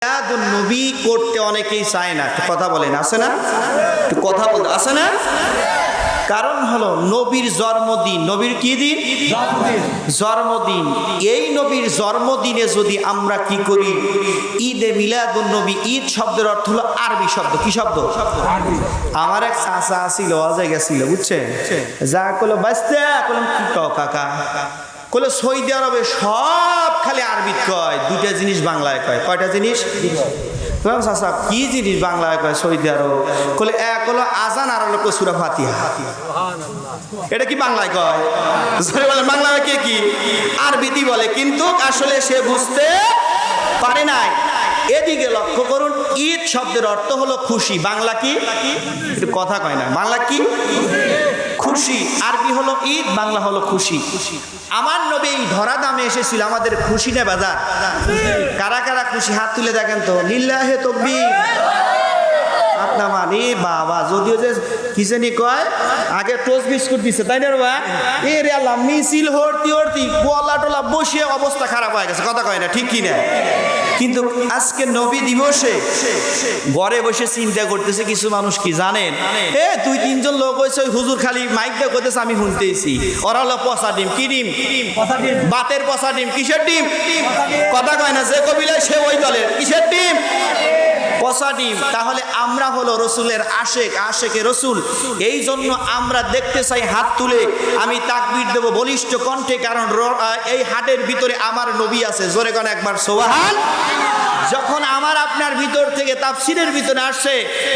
মিলাদুন নবী করতে অনেকেই চায় না, কথা বলেন, আছে না? কথা বলতে আছে না? কারণ হলো নবীর জন্মদিন। নবীর কি দিন? জন্মদিন। এই নবীর জন্মদিনে যদি আমরা কি করি, ঈদে মিলাদুন নবী, ঈদ শব্দের অর্থ হলো আরবি শব্দ। কি শব্দ? আমার এক চাচা আসিল, অজয় গেছিল, বুঝছেন? যা করলো বাঁচতে করলাম, কি কও কাকা? কলে সৌদি আরবে সব খালি আরবি কয়, দুইটা জিনিস বাংলায় কয়। কয়টা জিনিস? চাচা কি জিনিস বাংলায় কয় সৌদি আরব? কলে এক হলো আজান, আর হলো সূরা ফাতিহা। এটা কি বাংলায় কয়? বলে বাংলায় কে কি আরবিতেই বলে, কিন্তু আসলে সে বুঝতে পারে নাই। এদিকে লক্ষ্য করুন, ঈদ শব্দের অর্থ হলো খুশি। বাংলা কি? কথা কয় না। বাংলা কি? খুশি। আরবি হলো ঈদ, বাংলা হলো খুশি। আমার নবী এই ধরা দামে এসেছিল আমাদের খুশি না বাজার? কারা কারা খুশি হাত তুলে দেখেন তো। লিল্লাহে তাকবীর। আপনার মানে বাবা, যদিও যে কিসেনি কয় আগে টোস্ট বিস্কুট দিচ্ছে, তাই না বাবা? এ রে আল্লাহ, মিছিল হরতি হরতি গোলা টোলা বসে অবস্থা খারাপ হয়ে গেছে, কথা কয় না, ঠিক কি না? কিন্তু আজকে নবী দিবসে ঘরে বসে চিন্তা করতেছে কিছু মানুষ, কি জানেন? দুই তিনজন লোক হয়েছে, ওই হুজুর খালি মাইক দিয়ে করতেছে, আমি শুনতেছি। ওরা হলো পচা ডিম। কি ডিম? বাতের পচা ডিম। কিসের ডিম? কথা কয় না, যে কবিলায় সে ওই দলের। কিসের ডিম? পচা ডিম। তাহলে আমরা হলো রসুলের আশেক, আশেকে রসুল। এই জন্য আমরা দেখতে চাই হাত তুলে আমি তাকবীর দেব বলিষ্ঠ কণ্ঠে, কারণ এই হাটের ভিতরে আমার নবী আছে। জোরে কোন একবার সুবহান। যখন আমার আপনার ভিতর থেকে তাফসীরের ভিতরে আসছে,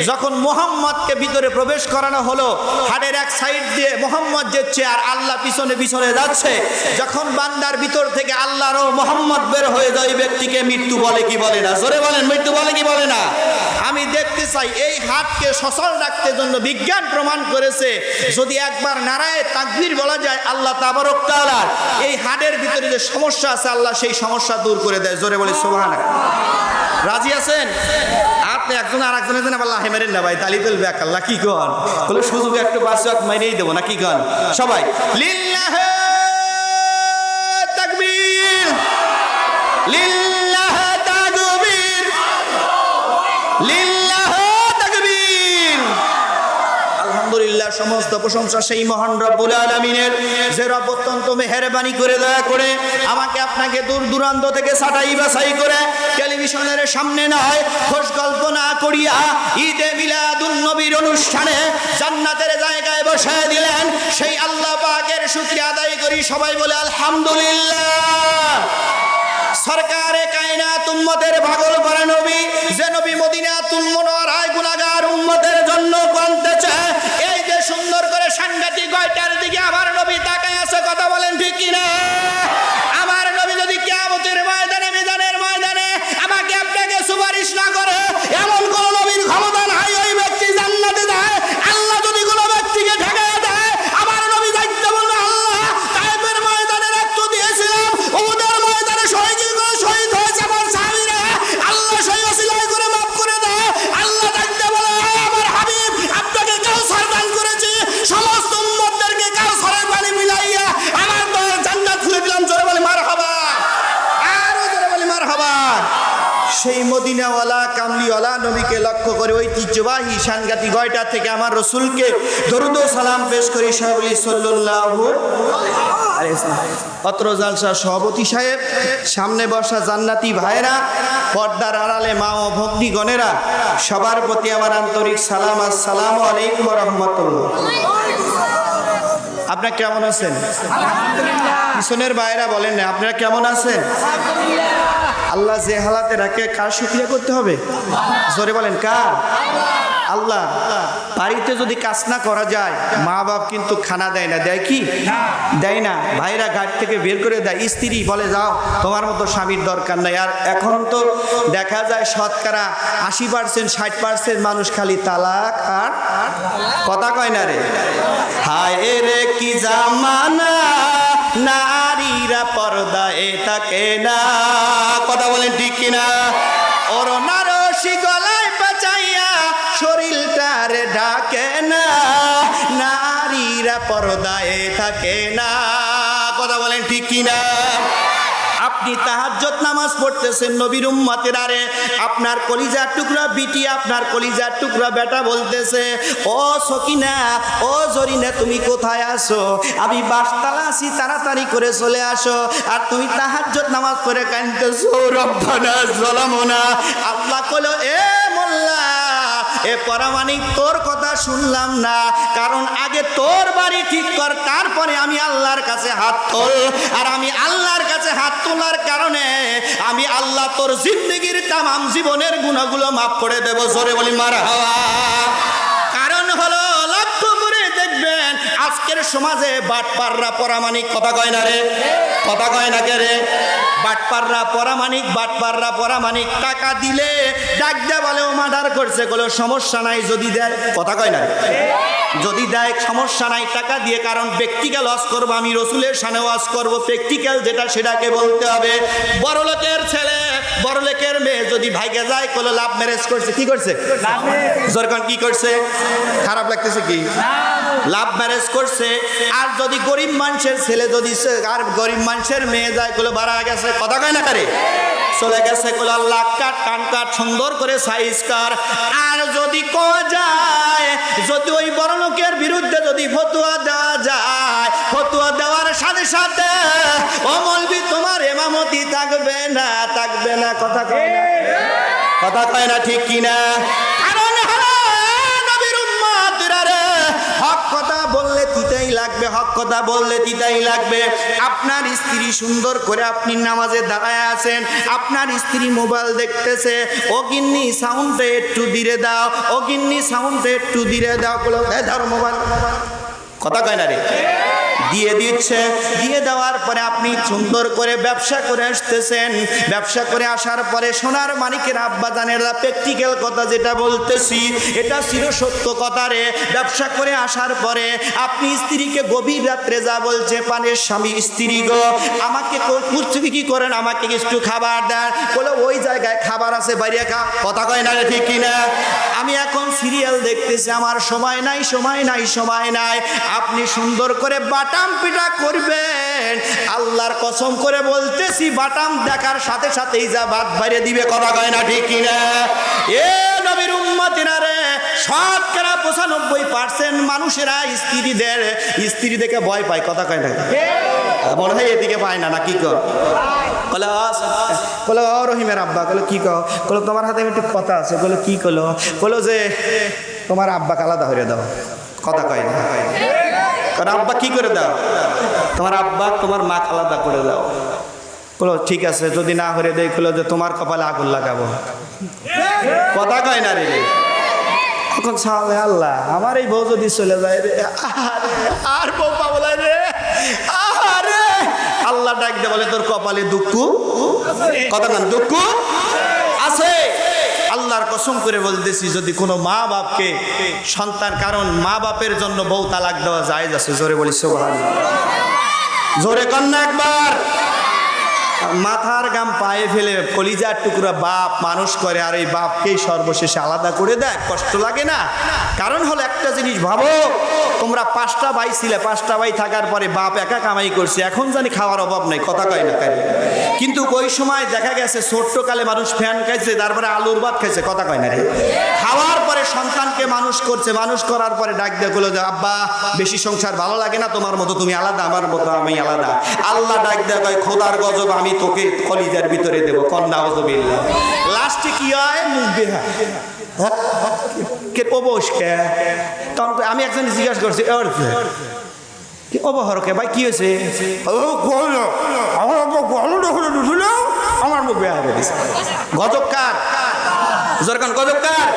যখন মুহাম্মদকে ভিতরে প্রবেশ করানো হলো, হাটের এক সাইড দিয়ে মুহাম্মদ যাচ্ছে আর আল্লাহ পিছনে পিছনে যাচ্ছে, যখন বান্দার ভিতর থেকে আল্লাহর ও মুহাম্মদ বের হয়ে যায়, ব্যক্তিকে মৃত্যু বলে কি বলে না? জোরে বলেন, মৃত্যু বলে কি বলে না? আমি দেখতে চাই এই হাতকে সচল রাখতে জন্য বিজ্ঞান প্রমাণ করেছে, যদি একবার নারায়ে তাকবীর বলা যায়, আল্লাহ তাবারক তাআলা এই হাটের ভিতরে যে সমস্যা আছে, আল্লাহ সেই সমস্যা দূর করে দেয়। জোরে বলি সুবহানাল্লাহ। রাজি আছেন? আপনি একজন আর একজনের জন্য আল্লাহ হেমেরেন না ভাই, তালি তুলবে এক আল্লাহ। কি কন? বলে সুযোগ একটু বাঁচো, এক মাইরেই দেবো না। কি কন? সবাই লিল্লাহে তাকবীর, লিল্লাহে তাকবীর, লিল্লাহে তাকবীর। আলহামদুলিল্লাহ, সমস্ত প্রশংসা সেই মহান রব্বুল আলামিনের, যে রব অত্যন্ত মেহেরবানি করে দয়া করে আমাকে আপনাকে দূর দূরান্ত থেকে ছাঁটাই বাছাই করে টেলিভিশনের সামনে নয়, খোশ গল্প না করিয়া ঈদে মিলাদুন নবীর অনুষ্ঠানে জান্নাতের জায়গায় বসে দিলেন। সেই আল্লাহ পাকের শুকরিয়া আদায় করি। সবাই বলে আলহামদুলিল্লাহ। সরকারে কায়নাত উম্মতের পাগল করা নবী, যে নবী মদিনাতুল মুনাওয়ারায় গুনাহগার উম্মতের জন্য কাঁদতেছে, এই যে সুন্দর করে সাংঘাতিক গয়টার দিকে আমার নবী তাকায় আছে, কথা বলেন ঠিক কি না? আমার নবী যদি কিয়ামতের ময়দানে, মিজানের ময়দানে আমাকে আপনাকে সুপারিশ না করে, এমন কোন নবীর ক্ষমতা নাই ওই ব্যক্তি জান্নাতে যায়। আল্লাহ যদি কোন ব্যক্তিকে ঠেকায় দেয়, আমার নবী দায়িত্ব বলবে, আল্লাহ তায়েফের ময়দানে রক্ত দিয়েছিলাম, উহুদের ময়দানে শহীদ হয়েছে আমার সাহাবীরা, আল্লাহ সেই ওসিলায় করে মাফ করে দেয়। আল্লাহ দায়িত্ব বলে, আমার হাবিব আপনাকে কাউসার দান করেছি, সমস্ত উম্মতদেরকে কাউসারের পানি মিলাইয়া আমার জান্নাত খুলে দিলাম। জোরে বলে মারহাবা, আরো জোরে বলে মারহাবা। সেই মদিনাওয়ালা কামলিওয়ালা নবীকে লক্ষ্য করে ঐতিহ্যবাহী সাংঘাতিক গয়টা থেকে আমার রসুলকে দরুদ ও সালাম পেশ করি। সাহাবী সাল্লাল্লাহু আলাইহি ওয়াসাল্লাম। অত্র জালসার সভাপতি সাহেব, সামনে বসা জান্নাতি ভাইরা, পর্দার আড়ালে মা ও ভগ্নীগণেরা, সবার প্রতি আমার আন্তরিক সালাম। আসসালামু আলাইকুম ওয়া রাহমাতুল্লাহ। আপনারা কেমন আছেন? পিছনের ভাইরা বলেন না, আপনারা কেমন আছেন? আল্লাহ যে হালাতে রাখে, কার শুকরিয়া করতে হবে? জোরে বলেন, কার? আল্লাহ। বাড়িতে যদি কাজ না করা যায়, মা বাপ কিন্তু খানা দেয় না। দেয় কি? দেয় না। ভাইরা গাড়ি থেকে বের করে দেয়। স্ত্রী বলে, যাও, তোমার মতো স্বামীর দরকার নাই। আর এখন তো দেখা যায় শতকরা 80%, 60% মানুষ খালি তালাক আর কথা কয় না রে। হায় রে কি জামানা, নারীরা পর্দায় থাকে না, কথা বলেন ঠিক কিনা? ওর নারসি গলায় বাঁচাইয়া শরীরটারে ঢাকে না, নারীরা পর্দায় থাকে না, কথা বলেন ঠিক কিনা? আপনি তাহাজ্জুদ নামাজ পড়তেছেন, নবীর উম্মতেরা রে, আপনার কলিজার টুকরা বিটি, আপনার কলিজার টুকরা বেটা বলতেছে, ও সকিনা, ও জরিনা, তুমি কোথায় আছো? আমি বাসতলা আছি, তাড়াতাড়ি করে চলে আসো। আর তুমি তাহাজ্জুদ নামাজ পড়ে কাঁদতেছো, রব্বানা যালামনা। আল্লাহ কইলো, এ মোল্লা, এ পরামানিক, তোর কথা শুনলাম না, কারণ আগে তোর বাড়ি ঠিক কর, তারপরে আমি আল্লাহর কাছে হাত তোল। আর আমি আল্লাহর কাছে হাত তোলার কারণে আমি আল্লাহ তোর জিন্দেগির তামাম জীবনের গুনাহগুলো মাফ করে দেব। জোরে বলি মারহাবা। কারণ হলো, লক্ষ্য করে দেখবেন আজকের সমাজে বাটপাররা পরামানিক, কথা কয় না রে, কথা কয় না কে রে? বাটপাররা পরামানিক, বাটপাররা পরামানিক। টাকা দিলে ডাক দেয়া বলে ও মার্ডার করছে, কোনো সমস্যা নাই যদি দেয়, কথা কয় না রে? যদি দেয় সমস্যা নাই, টাকা দিয়ে। কারণ প্র্যাকটিক্যাল ওয়াজ করবো, আমি রসুলের শানে ওয়াজ করবো, প্র্যাকটিক্যাল যেটা সেটাকে বলতে হবে। বড় লোকের ছেলে, বড় লোকের মেয়ে যদি ভাইকে যায়, কোনো লাভ ম্যারেজ করছে, কি করছে? যখন কি করছে? খারাপ লাগতেছে কি? লাভ ম্যারেজ করছে। আর যদি গরিব মানুষের ছেলে যদি, আর গরিব মানুষের মেয়ে যায়, কোনো বাড়া গেছে, কথা কয় না কারে? চলে গেছে, কোলা লাখ কাট, কান কাট, সুন্দর করে সাইজ কার। আর যদি কোয়া যায়, যদি ওই বড় লোকের বিরুদ্ধে যদি ফতুয়া দেওয়া যায়, ফতুয়া দেওয়ার সাথে সাথে ও মৌলবি তোমার ইমামতি থাকবে না, থাকবে না, কথা কয় না, কথা কয় না, ঠিক কিনা? কারণ হলো নবীর উম্মতরা রে, হক কথা বললে দিতেই লাগবে, হক কথা বললে দিতেই লাগবে। আপনার স্ত্রী সুন্দর করে, আপনি নামাজে দাঁড়ায় আছেন, আপনার স্ত্রী মোবাইল দেখতেছে, ও গিন্নি সাউন্ডে একটু ধীরে দাও, ও গিন্নি সাউন্ডে একটু ধীরে দাও, বলো ধরো মোবাইল, কথা কয় না রে? দিয়ে দিচ্ছে। দিয়ে দেওয়ার পরে আপনি সুন্দর করে ব্যবসা করে আসতেছেন। ব্যবসা করে আসার পরে সোনার মানিকের আব্বা জানেরা, প্র্যাকটিক্যাল কথা যেটা বলতেছি এটা ছিল সত্য কথা রে। ব্যবসা করে আসার পরে আপনি স্ত্রীকে গভীর রাত্রে যা বলছে, পানের স্বামী, স্ত্রী গো আমাকে কুচুকি কি করেন, আমাকে একটু খাবার দেন। বলে ওই জায়গায় খাবার আছে, বাইরে খা, কথা কয় না রে, ঠিক কিনা? আমি এখন সিরিয়াল দেখতেছি, আমার সময় নাই, সময় নাই, সময় নাই। আপনি সুন্দর করে বাটাম পিটা করবেন, আল্লাহর কসম করে বলতেছি, বাটাম দেখার সাথে সাথেই যা ভাত বাইরে দিবে, কথা কয় না, ঠিক কিনা? এ নবীর উম্মতিরা রে, শতকরা 95% মানুষেরা স্ত্রী দেখে ভয় পায়, কথা কয় না? মনে হয় এদিকে পায় না, নাকি কর? বলে ও রহিমের আব্বা, বলে কি কও? বলো তোমার হাতে একটু কথা আছে, বলে কি কলো? বলো যে তোমার আব্বাকে আলাদা হয়ে দাও, কথা কয় না? কারণ আব্বা কি করে দাও? তোমার আব্বা তোমার মা আলাদা করে দাও। বলো ঠিক আছে, যদি না হরে দেয়, বলো যে তোমার কপালে আগুন লাগাবো, কথা কয় না রে? তখন সামনে আল্লাহ, আমার এই বউ যদি চলে যায় রে, আর বউ পাবো না রে, আরে আল্লাহ ডাক দে, বলে তোর কপালে দুঃখ, কথা না, দুঃখ আছে। আল্লাহর কসম করে বলতেছি, যদি কোনো মা বাপকে সন্তান, কারণ মা বাপের জন্য বউ তালাক দেওয়া জায়েজ আছে। জোরে বলি সুবহানাল্লাহ, জোরে কন্যা একবার। মাথার গাম পায়ে ফেলে কলিজার টুকরা বাপ মানুষ করে, আর এই বাপকেই সর্বশেষে আলাদা করে দেয়, কষ্ট লাগে না? কারণ হলো একটা জিনিস ভাবো, তোমরা 5টা ভাই ছিলে, 5টা ভাই থাকার পরে বাপ একা কামাই করছে, এখন জানি খাওয়ার অভাব নাই, কথা কয় না? কিন্তু ওই সময় দেখা গেছে ছোট্টকালে মানুষ ফ্যান খাইছে, তারপরে আলুর ভাত খাইছে, কথা কয় না রে? খাওয়ার পরে সন্তানকে মানুষ করছে, মানুষ করার পরে ডাক দিয়ে বলে যে আব্বা বেশি সংসার ভালো লাগে না, তোমার মতো তুমি আলাদা, আমার মতো আমি আলাদা। আল্লাহ ডাক দিয়ে কয়, খোদার গজব আমি তোকে কলিজার ভিতরে দেবো, কন্যা ওযুবিল্লাহ। লাস্টে কি হয়? মুখ বেহা কে অবশ কে। তখন আমি একজন জিজ্ঞাসা করছি, কি অবহরকে ভাই, কি হয়েছে? আমার মুখ বেহা হয়ে দিছে। গজব কার? জোরকান গজব কার?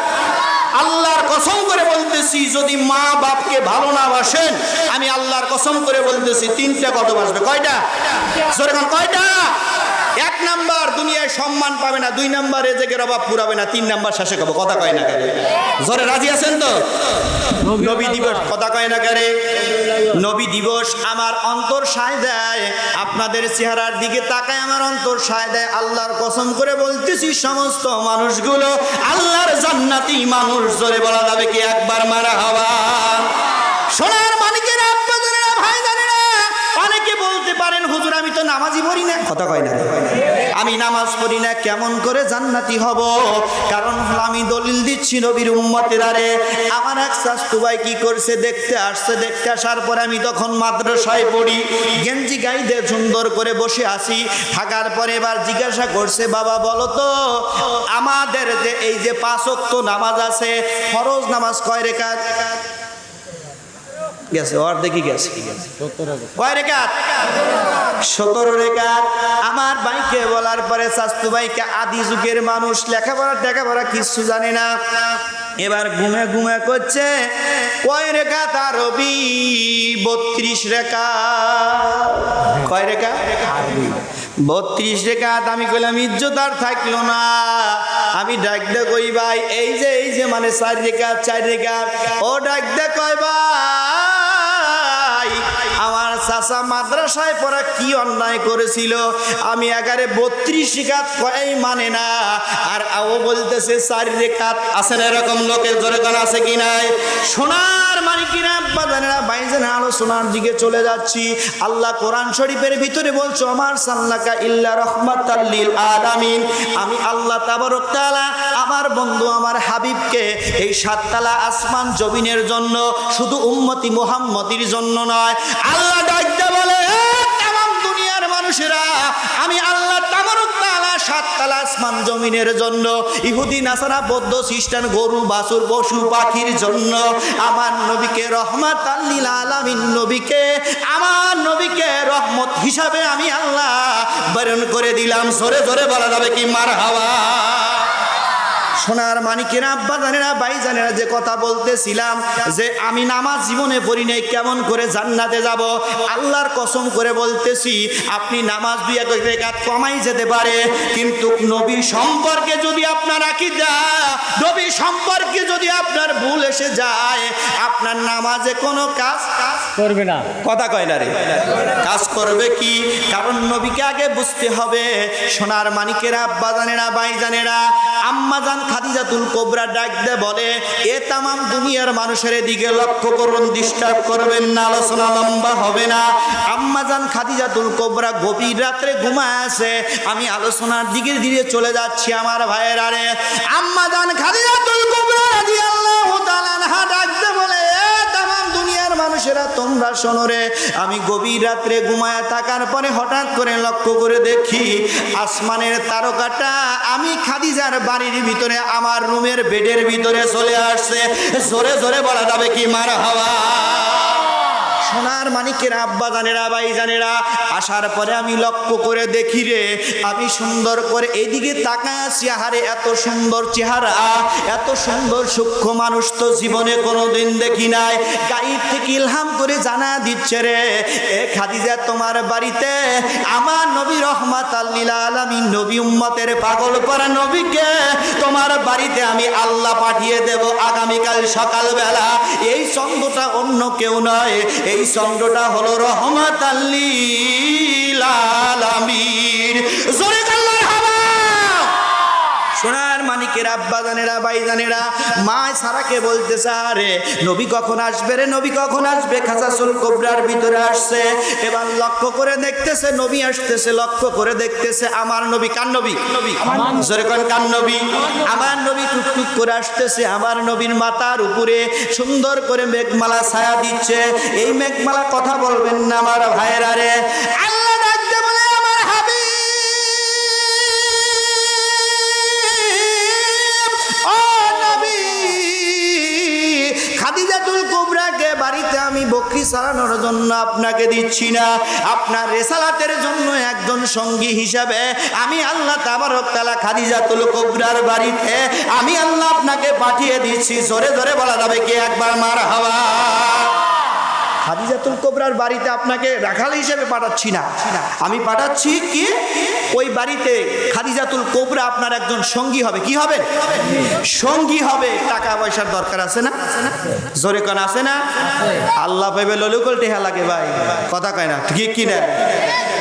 আল্লাহর কসম করে বলতেছি, যদি মা বাপকে ভালো না বাসেন, আমি আল্লাহর কসম করে বলতেছি 3টা গজব আসবে। কয়টা? জোরকান কয়টা? 1 নাম্বার, দুনিয়ায় সম্মান পাবে না। 2 নাম্বার, রেজেকের অভাব পুরাবে না। 3 নাম্বার, শেষে খাবো, কথা কয় না কারে? জোরে রাজি আছেন তো? নবী দিবস, কথা কয় না কারে? নবী দিবস আমার অন্তর সায় দেয়, আপনাদের চেহারার দিকে তাকায় আমার অন্তর সায় দেয়। আল্লাহর কসম করে বলতেছি, সমস্ত মানুষগুলো আল্লাহর জান্নাতি মানুষ। জোরে বলা যাবে কি একবার মারহাবা? সোনার মানিকের আব্বা জানেরা, ভাই জানেরা, অনেকে বলতে পারেন হুজুর আমি তো নামাজই পড়ি না, কথা কয় না, আমি নামাজ পড়ি না, কেমন করে জান্নাতি হব? কারণ আমি দলিল দিচ্ছি নবীর উম্মতেরা রে। আমার এক চাচতু ভাই কি করছে, দেখতে আসছে, দেখতে আসার পরে আমি তখন মাদ্রাসায় পড়ি, গেঞ্জি গাইতে সুন্দর করে বসে আছি। থাকার পরে এবার জিজ্ঞাসা করছে, বাবা বলো তো আমাদের যে এই যে 5 ওয়াক্ত নামাজ আছে, ফরজ নামাজ কয় রেকাত? গেছে অর্ধেকই গেছে, কয় রেকাত? 17 রেকাত। আমার ভাইকে বলার পরে চাচতু ভাইকে আদি যুগের মানুষ, লেখাপড়া কিছু জানে না, এবার ঘুমে ঘুমে করছে কয় রেকাত আরবি? 32 রেকাত। কয় রেকাত? 32 রেকাত। আমি কইলাম ইজ্জত আর থাকলো না। আমি ডাক দে কই ভাই এই যে মানে 4 রেকাত। ও ডাক দে কয় ভাই আমার চাচা মাদ্রাসায় পড়া কি অন্যায় করেছিল, আমি 32 রেকাত কয় মানে না, আর ও বলতেছে 4 রেকাত। আছে না এরকম লোকের? জোরে গান আছে কি নাই? সোনার মানিকিরা বাজানেরা বাইজানে আলোচনার দিকে চলে যাচ্ছি। আল্লাহ কোরআন শরীফের ভিতরে বলছো আমার সাল্লাকা ইল্লা রাহমাতাল লিল আলামিন। আমি আল্লাহ তাবারক তাআলা আমার বন্ধু আমার হাবিবকে এই 7 তালা আসমান জমিনের জন্য, শুধু উম্মতি মুহাম্মদির জন্য নয়, আল্লাহ ডাকতে বলে তামাম দুনিয়ার মানুষেরা আমি আল্লাহ তাবারক তাআলা 7 তালা আসমান জমিনের জন্য, ইহুদি নাসারা বৌদ্ধ খ্রিস্টান গরু বাছুর পশু পাখির জন্য আমার নবীকে রহমাতাল লিল আলামিন, আমার নবীকে রহমত হিসাবে আমি আল্লাহ বরণ করে দিলাম। জোরে জোরে বলা যাবে কি মারহাবা? সোনার মানিকেরা আব্বাজানেরা ভাইজানেরা, যে কথা বলতেছিলাম যে আমি নামাজ জীবনে পড়ি নাই, কেমন করে জান্নাতে যাব? আল্লাহর কসম করে বলতেছি, আপনি নামাজ 2-1 রেকাত কমাই যেতে পারে, কিন্তু নবী সম্পর্কে যদি আপনার আকীদা, নবী সম্পর্কে যদি আপনার ভুল এসে যায়, আপনার নামাজে কোনো কাজ করবে না। কথা কয় না রে? কাজ করবে কি? কারণ নবীকে আগে বুঝতে হবে। সোনার মানিকেরা আব্বাজানেরা ভাইজানেরা, আম্মাজান খাদিজাতুল কুবরা ডাক দে বলে এ তামাম দুনিয়ার মানুষের দিকে লক্ষ্য করুন, ডিস্টার্ব করবেন না, আলোচনা লম্বা হবে না। আম্মাজান খাদিজাতুল কুবরা গভীর রাত্রে ঘুমায় আছে, আমি আলোচনার দিকে ধীরে চলে যাচ্ছি আমার ভাইয়েরা রে। আম্মাজান খাদিজাতুল কুবরা রাদিয়াল্লাহু তাআলা আনহা ডাক দে বলে এ তামাম দুনিয়ার মানুষেরা তোমরা শোনো রে, আমি গভীর রাত্রে ঘুমায় থাকার পরে হঠাৎ করে লক্ষ্য করে দেখি আসমানের তারকাটা আমি খাদিজার বাড়ির ভিতরে আমার রুমের বেডের ভিতরে চলে আসছে। জোরে জোরে বলা যাবে কি মারহাবা? সোনার মানিকেরা আব্বাজানেরা ভাইজানেরা, আসার পরে আমি লক্ষ্য করে দেখি রে, আমি সুন্দর করে এদিকে তাকায় আছি, আহারে এত সুন্দর চেহারা, এত সুন্দর সূক্ষ্ম মানুষ তো জীবনে কোনোদিন দেখি নাই। গায়েব থেকে ইলহাম করে জানা দিচ্ছে রে, এ খাদিজা তোমার বাড়িতে আমার নবী রহমাতাল লিল আলামিন, নবী উম্মতের পাগল করা নবীকে তোমার বাড়িতে আমি আল্লাহ পাঠিয়ে দেব আগামীকাল সকালবেলা। এই চন্দ্রটা অন্য কেউ নয়, এই চন্দ্রটা হলো রহমাতাল লিল আলামিন। জোরে আল্লাহর হাওয়া। সোনার মানিকের আব্বাজানেরা ভাইজানেরা, মা সারাকে বলতেছে আরে নবী কখন আসবে রে, নবী কখন আসবে? খাজাতুল কুবরার ভিতরে আসছে, এবার লক্ষ্য করে দেখতেছে নবী আসতেছে, লক্ষ্য করে দেখতেছে আমার নবী। কার নবী? জোরে কোন কার নবী? আমার নবী টুকটুক করে আসতেছে, আমার নবীর মাথার উপরে সুন্দর করে মেঘমালা ছায়া দিচ্ছে। এই মেঘমালা কথা বলবেন না আমার ভাইয়েরা রে। আল্লাহ ডাকতে বলে আমার হাবিব খাদিজাতুল কুবরাকে বাড়িতে আমি বকরি চালানোর জন্য আপনাকে দিচ্ছি না, আপনার রেসালাতের জন্য একজন সঙ্গী হিসাবে আমি আল্লাহ তাবারক তাআলা খাদিজাতুল কুবরার বাড়িতে আমি আল্লাহ আপনাকে পাঠিয়ে দিচ্ছি। জোরে জোরে বলা যাবে কি একবার মারহাবা? খাদিজাতুল কুবরার বাড়িতে আপনাকে রাখাল হিসেবে পাঠাচ্ছি না, আমি পাঠাচ্ছি কি ওই বাড়িতে খাদিজাতুল কুবরা আপনার একজন সঙ্গী হবে। কি হবে? সঙ্গী হবে। টাকা পয়সার দরকার আছে না? জোরে কোন আছে না? আল্লাহ পাইবে ললুকল টেহা লাগে ভাই, কথা কয় না ঠিক কি না?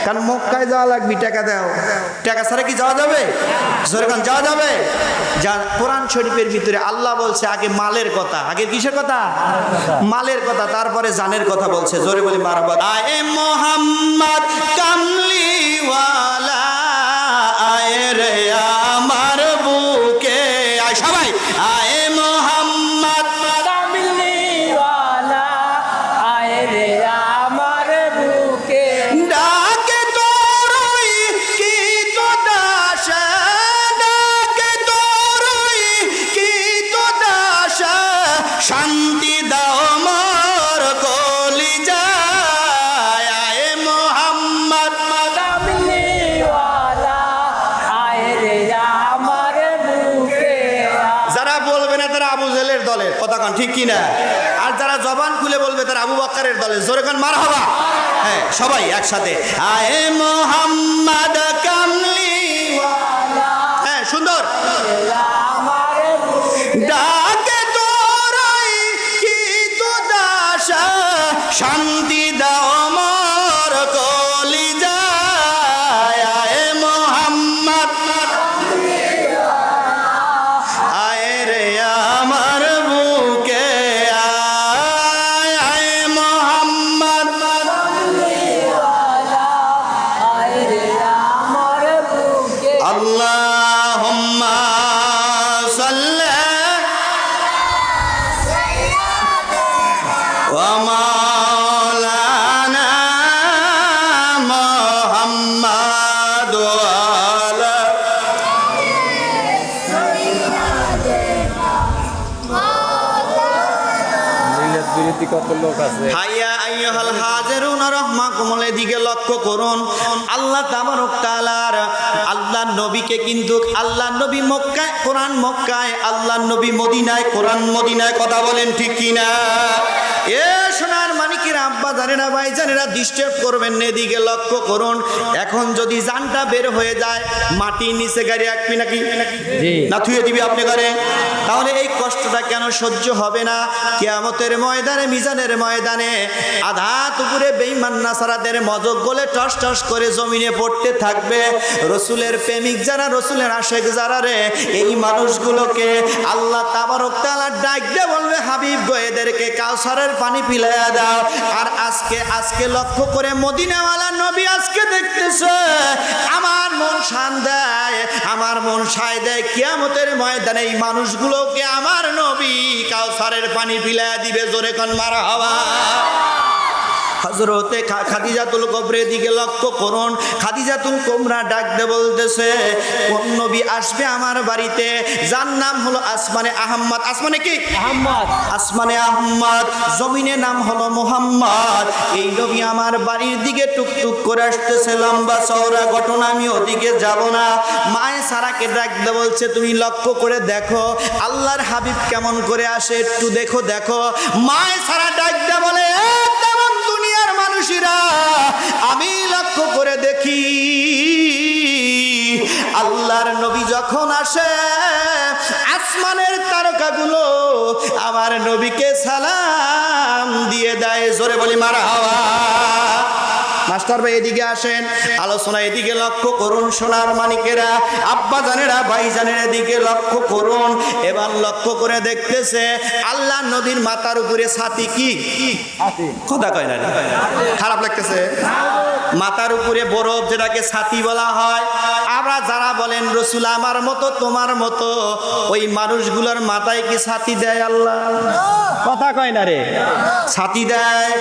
কারণ মক্কায় যাওয়া লাগবে, টাকা দাও, টাকা ছাড়া কি যাওয়া যাবে? জোরে কোন যাওয়া যাবে? যা কোরআন শরীফের ভিতরে আল্লাহ বলছে আগে মালের কথা, আগে কিসের কথা? মালের কথা, তারপরে জানের কথা বলছে। জোরে বলি মারহাবা। আয়ে মোহাম্মদ কামলি ওয়ালা আয় রে আমার বুকে আয় সবাই আয় মোহাম্মদ কামলি ওয়ালা আয় রে আমার বুকে ডাকে তোরই কি তো দাস ডাকে তোরই কি তো দাস শান্তি দাও মোর কলিজায় আয় মোহাম্মদ কামলি ওয়ালা আয় রে আমার বুকে যারা বলবে না তারা আবু জেলের দলের কথা কান ঠিক কিনা আর যারা জবান খুলে বলবে তারা আবু বকরের দলের জোরে কান মারহাবা হ্যাঁ সবাই একসাথে আয়ে মোহাম্মদ কামলি হ্যাঁ সুন্দর আমার ডাকে তোরাই কি তো দাস শান্তি দাও মোর কলিজায় আয়ে মোহাম্মদ আয় রে আমার বুকে আয় আয় মোহাম্মদ আয় রে আমার বুকে আল্লাহুম্মা সাল্লি ওয়া মাওলানা মুহাম্মাদ ওয়া আলা মিলাদ বিরোধী কত লোক আছে হাইয়া আইয়ুহাল হাজিরুন রাহমাকুমুল দিকে লক্ষ্য করুন আল্লাহ তাবারক তাআলার আল্লাহর নবীকে কিন্তু আল্লাহর নবী মক্কায় কোরআন মক্কায় আল্লাহর নবী মদিনায় কোরআন মদিনায় কথা বলেন ঠিক কি না এ সোনার মানিকের আব্বা জানেরা ভাই জানেরা ডিস্টার্ব করবেন না এদিকে লক্ষ্য করুন এখন যদি জানটা বের হয়ে যায় মাটির নিচে গাড়ি রাখবি নাকি জি। না থুয়ে দিবি আপনি ঘরে তাহলে এই কষ্টটা কেন সহ্য হবে না কিয়ামতের ময়দানে মিজানের ময়দানে আধাত উপরে বেঈমান নাসারাদের মজক গলে টস টস করে জমিনে পড়তে থাকবে রসুলের প্রেমিক যারা রসুলের আশেক যারা রে এই মানুষগুলোকে আল্লাহ তাবারক তাআলা ডাক দিয়ে বলবে হাবিব গো এদেরকে কাউসারের পানি পিলাইয়া দাও আর আজকে লক্ষ্য করে মদিনাওয়ালা নবী আজকে দেখতেছে আমার মন শান দেয় আমার মন সায় দেয় কিয়ামতের ময়দানে এই মানুষগুলোকে আমার নবী কাউসারের পানি পিলাইয়া দিবে জোরে কোন মারহাবা হযরতে খাদিজাতুল কুবরার দিকে লক্ষ্য করুন খাদিজাতুল কুবরা ডাক দিয়ে বলতেছে কোন নবী আসবে আমার বাড়িতে যার নাম হলো আসমানে আহমদ আসমানে কি আহমদ আসমানে আহমদ জমিনে নাম হলো মুহাম্মদ এই নবী আমার বাড়ির দিকে টুকটুক করে আসতেছে লম্বা চওড়া ঘটনা আমি ওদিকে যাব না মায়ে সারাকে ডাক দিয়ে বলছে তুমি লক্ষ্য করে দেখো আল্লাহর হাবিব কেমন করে আসে একটু দেখো দেখো মায়ে সারা ডাক দিয়ে বলে "এ তেমন দুনিয়ার মানুষেরা আমি লক্ষ্য করে দেখি আল্লাহর নবী যখন আসে আসমানের তারকাগুলো আমার নবীকে সালাম দিয়ে দেয় জোরে বলি মারহাবা মাস্টার ভাই এদিকে আসেন আলোচনা এদিকে লক্ষ্য করুন সোনার মানিকেরা আব্বা জানেরা ভাই জানেরা এদিকে লক্ষ্য করুন এবার লক্ষ্য করে দেখতেছে আল্লাহ নবীর মাথার উপরে ছাতি কি কথা কয় না খারাপ লাগতেছে মাথার উপরে বরফ যেটাকে ছাতি বলা হয় আমরা যারা বলেন রসুল আমার মতো তোমার মতো ওই মানুষগুলোর মাথায় কি ছাতি দেয় আল্লাহ কথা কয় না রে ছাতি দেয়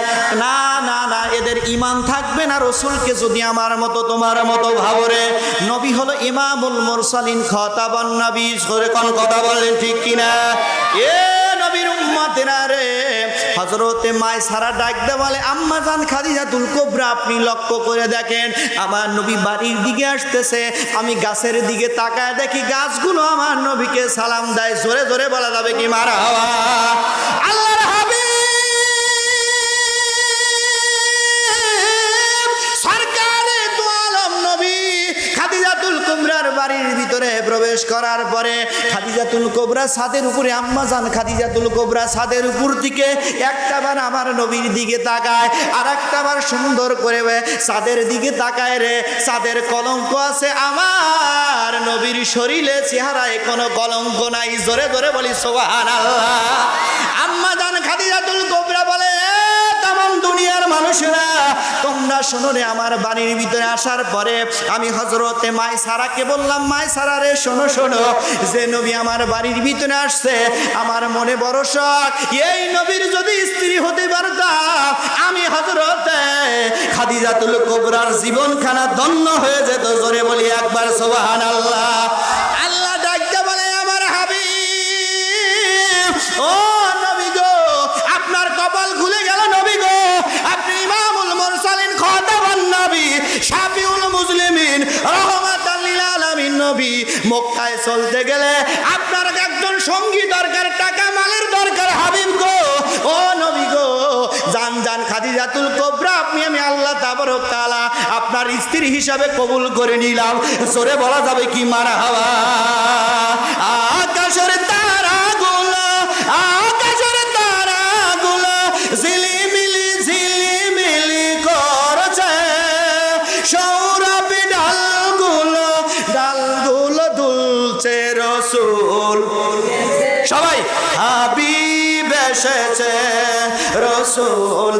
না না না এদের ঈমান থাকবে না রসুলকে যদি আমার মতো তোমার মতো ভাবরে নবী হলো ইমামুল মুরসালিন খাতাবান নবী সরে কোন কথা বলেন ঠিক কিনা এ নবীর উম্মতেরা রে হযরতে মায় সারা ডাক দে বলে আম্মা জান খাদিজাতুল কুবরা আপনি লক্ষ্য করে দেখেন আমার নবী বাড়ির দিকে আসতেছে আমি গাছের দিকে তাকায় দেখি গাছগুলো আমার নবীকে সালাম দেয় জোরে জোরে বলা যাবে কি মারহাবা আল্লাহর হাবিব সরকারে দু আলম নবী খাদিজাতুল কুবরার বাড়ির ভিতরে প্রবেশ করার পরে খাদিজাতুল কুবরা ছাদের উপরে আম্মা জান খাদিজাতুল কুবরা ছাদের উপর দিকে একটাবার আমার নবীর দিকে তাকায় আর একটাবার সুন্দর করে ছাদের দিকে তাকায় রে ছাদের কলঙ্ক আছে আমার নবীর শরীরে চেহারায় কোনো কলঙ্ক নাই জোরে জোরে বলি সুবহানাল্লাহ আম্মা জান খাদিজাতুল কুবরা বলে মুসলমান দুনিয়ার মানুষেরা তোমরা শোনো রে, আমার বাড়ির ভিতরে আসার পরে আমি হযরতে মায়সারাকে বললাম, মায়সারা রে শোনো শোনো, যে নবী আমার বাড়ির ভিতরে আসছে আমার মনে বড় শখ, এই নবীর যদি স্ত্রী হতে পারতাম আমি হযরতে খাদিজাতুল কুবরার জীবনখানা ধন্য হয়ে যেত। জোরে বলি একবার সুবহানাল্লাহ। আল্লাহ ডাকতে বলে, আমার হাবিব ও নবী গো, আপনার কপাল খুলে গেল নবী গো, আপনি ইমামুল মুরসালিন খাতামুন নবী শাফিউল মুসলিমিন রাহমাতাল লিল আলামিন নবী। মক্কায় চলতে গেলে আপনার একজন সঙ্গী দরকার, টাকা মালের দরকার হাবিব গো, ও নবী গো, জান জান খাদিজাতুল কুবরা আপনি আমি আল্লাহ তাবারক তাআলা আপনার স্ত্রী হিসাবে কবুল করে নিলাম। জোরে বলা যাবে কি মারহাবা। আকাশের তারাগুলো, আকাশের তারাগুলো ঝিলিমিলি ঝিলিমিলি করছে, সৌরভী ডালগুলো ডালগুলো দুলছে রসুল। সবাই হাবিব এসেছে রসুল।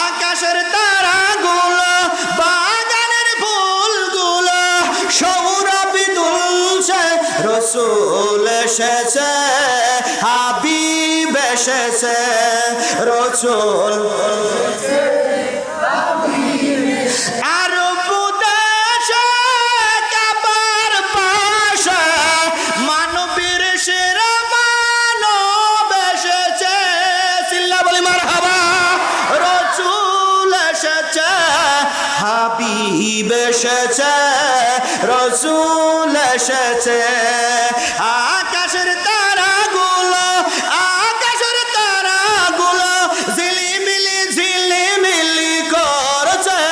আকাশের তারাগুলো বাগানের ফুলগুলো সৌরভী দুলছে, রসুল এসেছে হাবিব এসেছে রসুল। আর বুদেশে কাবার পাশে মানবীর সেরা মানব এসেছে, চিল্লা বলি মারহাবা। রসুল এসেছে হাবিব এসেছে রসুল এসেছে। আকাশের তারাগুলো, আকাশের তারাগুলো ঝিলিমিলি ঝিলিমিলি করছে,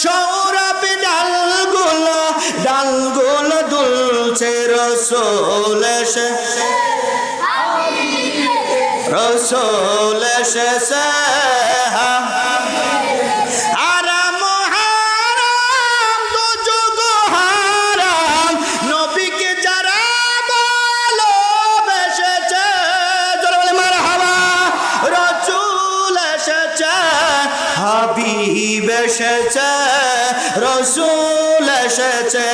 সৌরভী ডালগুলো ডালগুলো দুলছে, রসুল এসেছে রসুল এসেছে। হারাম হারাম দুযুগ হারাম নবীকে যারা ভালোবেসেছে, জোরে বলে মারহাবা। রসুল এসেছে হাবিব এসেছে রসুল এসেছে।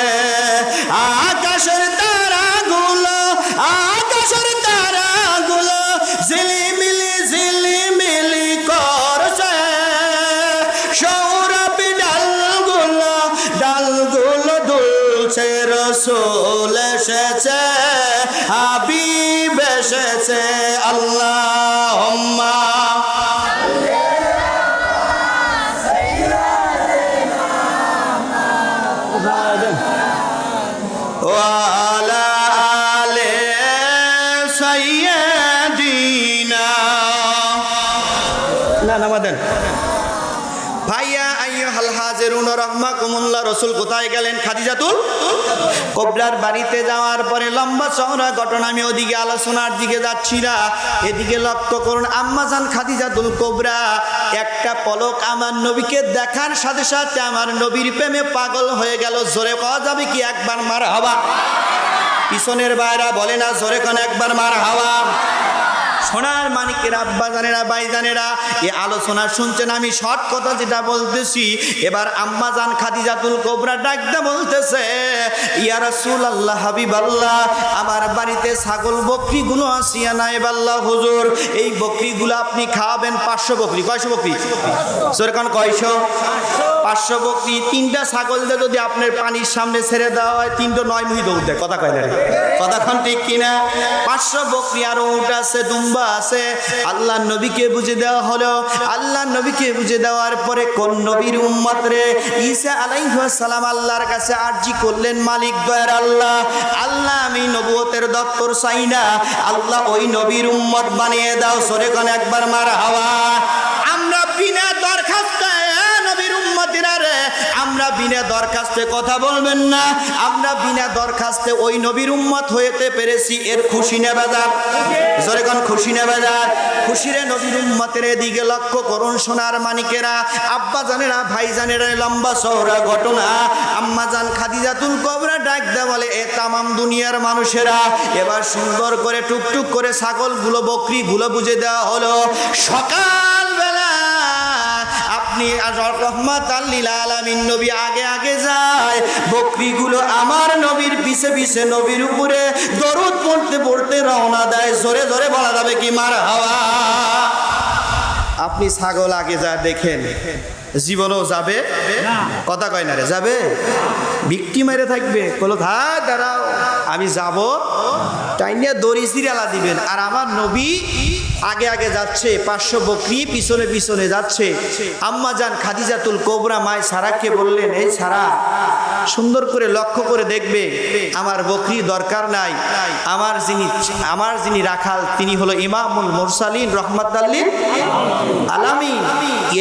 আকাশের তারাগুলো, আকাশের তারাগুলো ঝিলিমিলি ঝিলিমিলি করছে, সৌরভী ডালগুলো ডালগুলো দুলছে, রসুল এসেছে হাবিব এসেছে। আল্লাহুম্মা ওয়ালা আলে সাইয়্যিদিনা। না নামাদেন ভাইয়া আইয়ুহাল হাজিরুন রাহমাকুমুল্লাহ। রসুল কোথায় গেলেন? খাদিজাতুল কুবরার বাড়িতে যাওয়ার পরে লম্বা চওড়া ঘটনা, আমি ওদিকে আলোচনার দিকে যাচ্ছি না, এদিকে লক্ষ্য করুন। আম্মাজান খাদিজাতুল কুবরা একটা পলক আমার নবীকে দেখার সাথে সাথে আমার নবীর প্রেমে পাগল হয়ে গেল। জোরে পাওয়া যাবে কি একবার মারহাবা? পিছনের বাইরা বলে না জোরে কোন একবার মারহাবা। সোনার মানিকের আব্বা জানেরা ভাই জানেরা, এই আলোচনা শুনছেন, আমি শর্ট কথা যেটা বলতেছি। এবার আম্মা জান খাদিজাতুল কুবরা ডাকতে বলতেছে, ইয়া রাসূলুল্লাহ হাবিবাল্লাহ, আমার বাড়িতে ছাগল বকরিগুলো আসিয়া নাই বাল্লাহ হুজুর, এই বকরিগুলো আপনি খাওয়াবেন। 500 বকরি। কয়শো বকরি? সরকার কয়শো? 500 বকরি। 3টা ছাগল দিয়ে যদি আপনার পানির সামনে ছেড়ে দেওয়া হয় 3টো 9 মুহি দৌড় দেয়। কথা কয় না রে? কথাক্ষণ ঠিক কিনা? 500 বকরি আর উট আছে, দুম্বা আছে। আল্লাহ নবীকে বুঝে দেওয়া হলো। আল্লাহ নবীকে বুঝে দেওয়ার পরে কোন নবীর উম্মত রে? ঈসা আলাইহিস সালাম আল্লাহর কাছে আরজি করলেন, মালিক দয়ার আল্লাহ, আল্লাহ আমি নবুয়তের দপ্তর চাই না, আল্লাহ ওই নবীর উম্মত বানিয়ে দাও। সরে কোন একবার মারহাবা। আমরা বিনা দরখাস্তে নবীর উম্মতিরা রে, আমরা বিনা দরখাস্তে কথা বলবেন না। আমরা বিনা দরখাস্তে ওই নবীর উম্মত হইতে পেরেছি, এর খুশি নেবে যান। জোরে কোন খুশি নেবে যান। খুশিরে নবীর উম্মতের এদিকে লক্ষ্য করুন সোনার মানিকেরা, আব্বা জানেরা, ভাই জানেরা, লম্বা চওড়া ঘটনা। আম্মা জান খাদিজাতুল কুবরা ডাক দেয়া বলে, এ তামাম দুনিয়ার মানুষেরা, এবার সুন্দর করে টুকটুক করে ছাগলগুলো বকরিগুলো বুঝে দেওয়া হলো। সকালবেলা আপনি রহমাতাল লিল আলামিন নবী আগে আগে যায়, বকরিগুলো আমার নবীর পিছে পিছে নবীর উপরে দরুদ পড়তে পড়তে রওনা দেয়। জোরে জোরে বলা যাবে কি মারহাবা। আপনি ছাগল আগে যা দেখেন, জীবনও যাবে না। কথা কয় না রে, যাবে বিক্রি মেরে থাকবে, বলো হ্যাঁ দাঁড়াও আমি যাব, টাইনিয়া দড়ি সিরিয়ালা দিবেন। আর আমার নবী আগে আগে যাচ্ছে, 500 বকরি পিছনে পিছনে যাচ্ছে। আম্মা জান খাদিজাতুল কুবরা মায় সারাকে বললেন, এই সারা সুন্দর করে লক্ষ্য করে দেখবে, আমার বকরি দরকার নাই, আমার যিনি রাখাল তিনি হলো ইমামুল মুরসালিন রহমাতাল লিল আলামিন।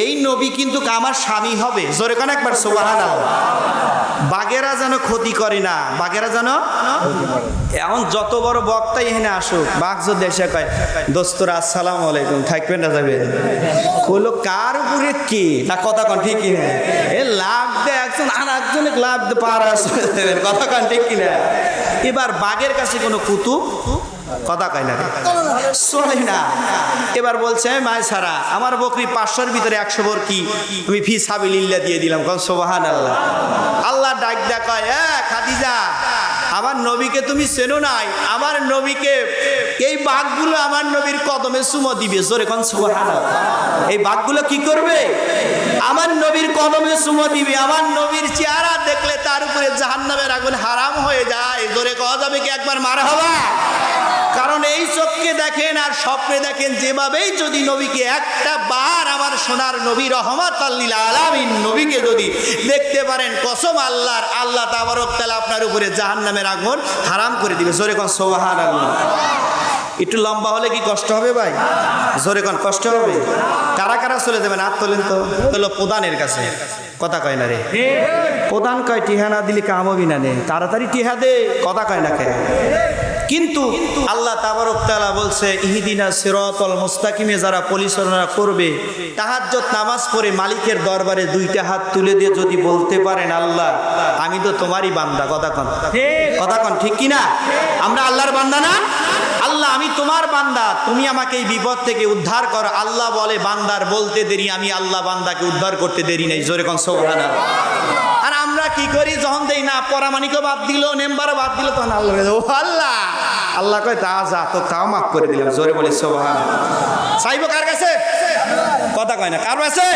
এই নবী কিন্তু আমার স্বামী হবে। জোরে কোন একবার সুবহানাল্লাহ। বাগেরা যেন ক্ষতি করে না, বাগেরা যেন। এখন যত বড় বক্তাই এখানে আসুক, বাঘ যদি এসে কয় দোস্তরা আসসালামু আলাইকুম, থাকবেন না যাবে, কইলো কার উপরে কি না, কথা কন ঠিক কিনা? এ লাভ দেয় একজন আর একজনে লাভ দে পার আসবে, কথা কন ঠিক কিনা? এবার বাঘের কাছে কোনো কুতুব কথা কয় না, চলে না। এবার বলছে মায় সারা আমার বকরি 500-র ভিতরে 100 বকরি আমি ফি সাবিলিল্লাহ দিয়ে দিলাম। কন সুবহানাল্লাহ। আল্লাহ ডাক দেয়া কয়, এ খাদিজা আমার নবীকে তুমি চেনো নাই, আমার নবীকে এই বাঘগুলো আমার নবীর কদমে চুমো দিবে। জোরে কোন সুবহানাল্লাহ। এই বাঘগুলো কি করবে? আমার নবীর কদমে চুমো দিবে। আমার নবীর চেহারা দেখলে তার উপরে জাহান্নামের আগুন হারাম হয়ে যায়। জোরে কওয়া যাবে কি একবার মারহাবা? কারণ এই চোখকে দেখেন আর স্বপ্নে দেখেন, যেভাবেই যদি নবীকে একটা বার আমার সোনার নবী রহমাতাল লিল আলামিন নবীকে যদি দেখতে পারেন, কসম আল্লাহর, আল্লাহ তাবারক তাআলা আপনার উপরে জাহান্নামের আগুন হারাম করে দিবে। জোরে কোন সুবহানাল্লাহ। একটু লম্বা হলে কি কষ্ট হবে ভাই? জোরে কোন কষ্ট হবে? কারা কারা চলে যাবেন হাত তোলেন তো। হলো প্রধানের কাছে, কথা কয় না রে। প্রধান কয় টিহা না দিলে কাম হবি না নে, তাড়াতাড়ি টিহা দে, কথা কয় না কে। কিন্তু আল্লাহ তাবারক তাআলা বলছে, ইহদিনা সিরাতাল মুস্তাকিমে যারা পরিচালনা করবে, তাহাজ্জুদ নামাজ পড়ে মালিকের দরবারে 2টা হাত তুলে দিয়ে যদি বলতে পারেন, আল্লাহ আমি তো তোমারই বান্দা, কথা কন, কথা কন ঠিক কি না? আমরা আল্লাহর বান্দা না? আল্লাহ আমি তোমার বান্দা, তুমি আমাকে এই বিপদ থেকে উদ্ধার করো। আল্লাহ বলে বান্দার বলতে দেরি, আমি আল্লাহ বান্দাকে উদ্ধার করতে দেরি নাই। জোরে কোন সুবহানাল্লাহ। আর আমরা কি করি, যখন দেই না পরামানিকও বাদ দিল, মেম্বারও বাদ দিল, তখন আল্লাহ ও আল্লাহ, আল্লাহ কয় তা যা, তো তাও মাফ করে দিলাম। জোরে বলে সুবহানাল্লাহ। চাইবো কার কাছে? কথা কয় না, কার কাছে?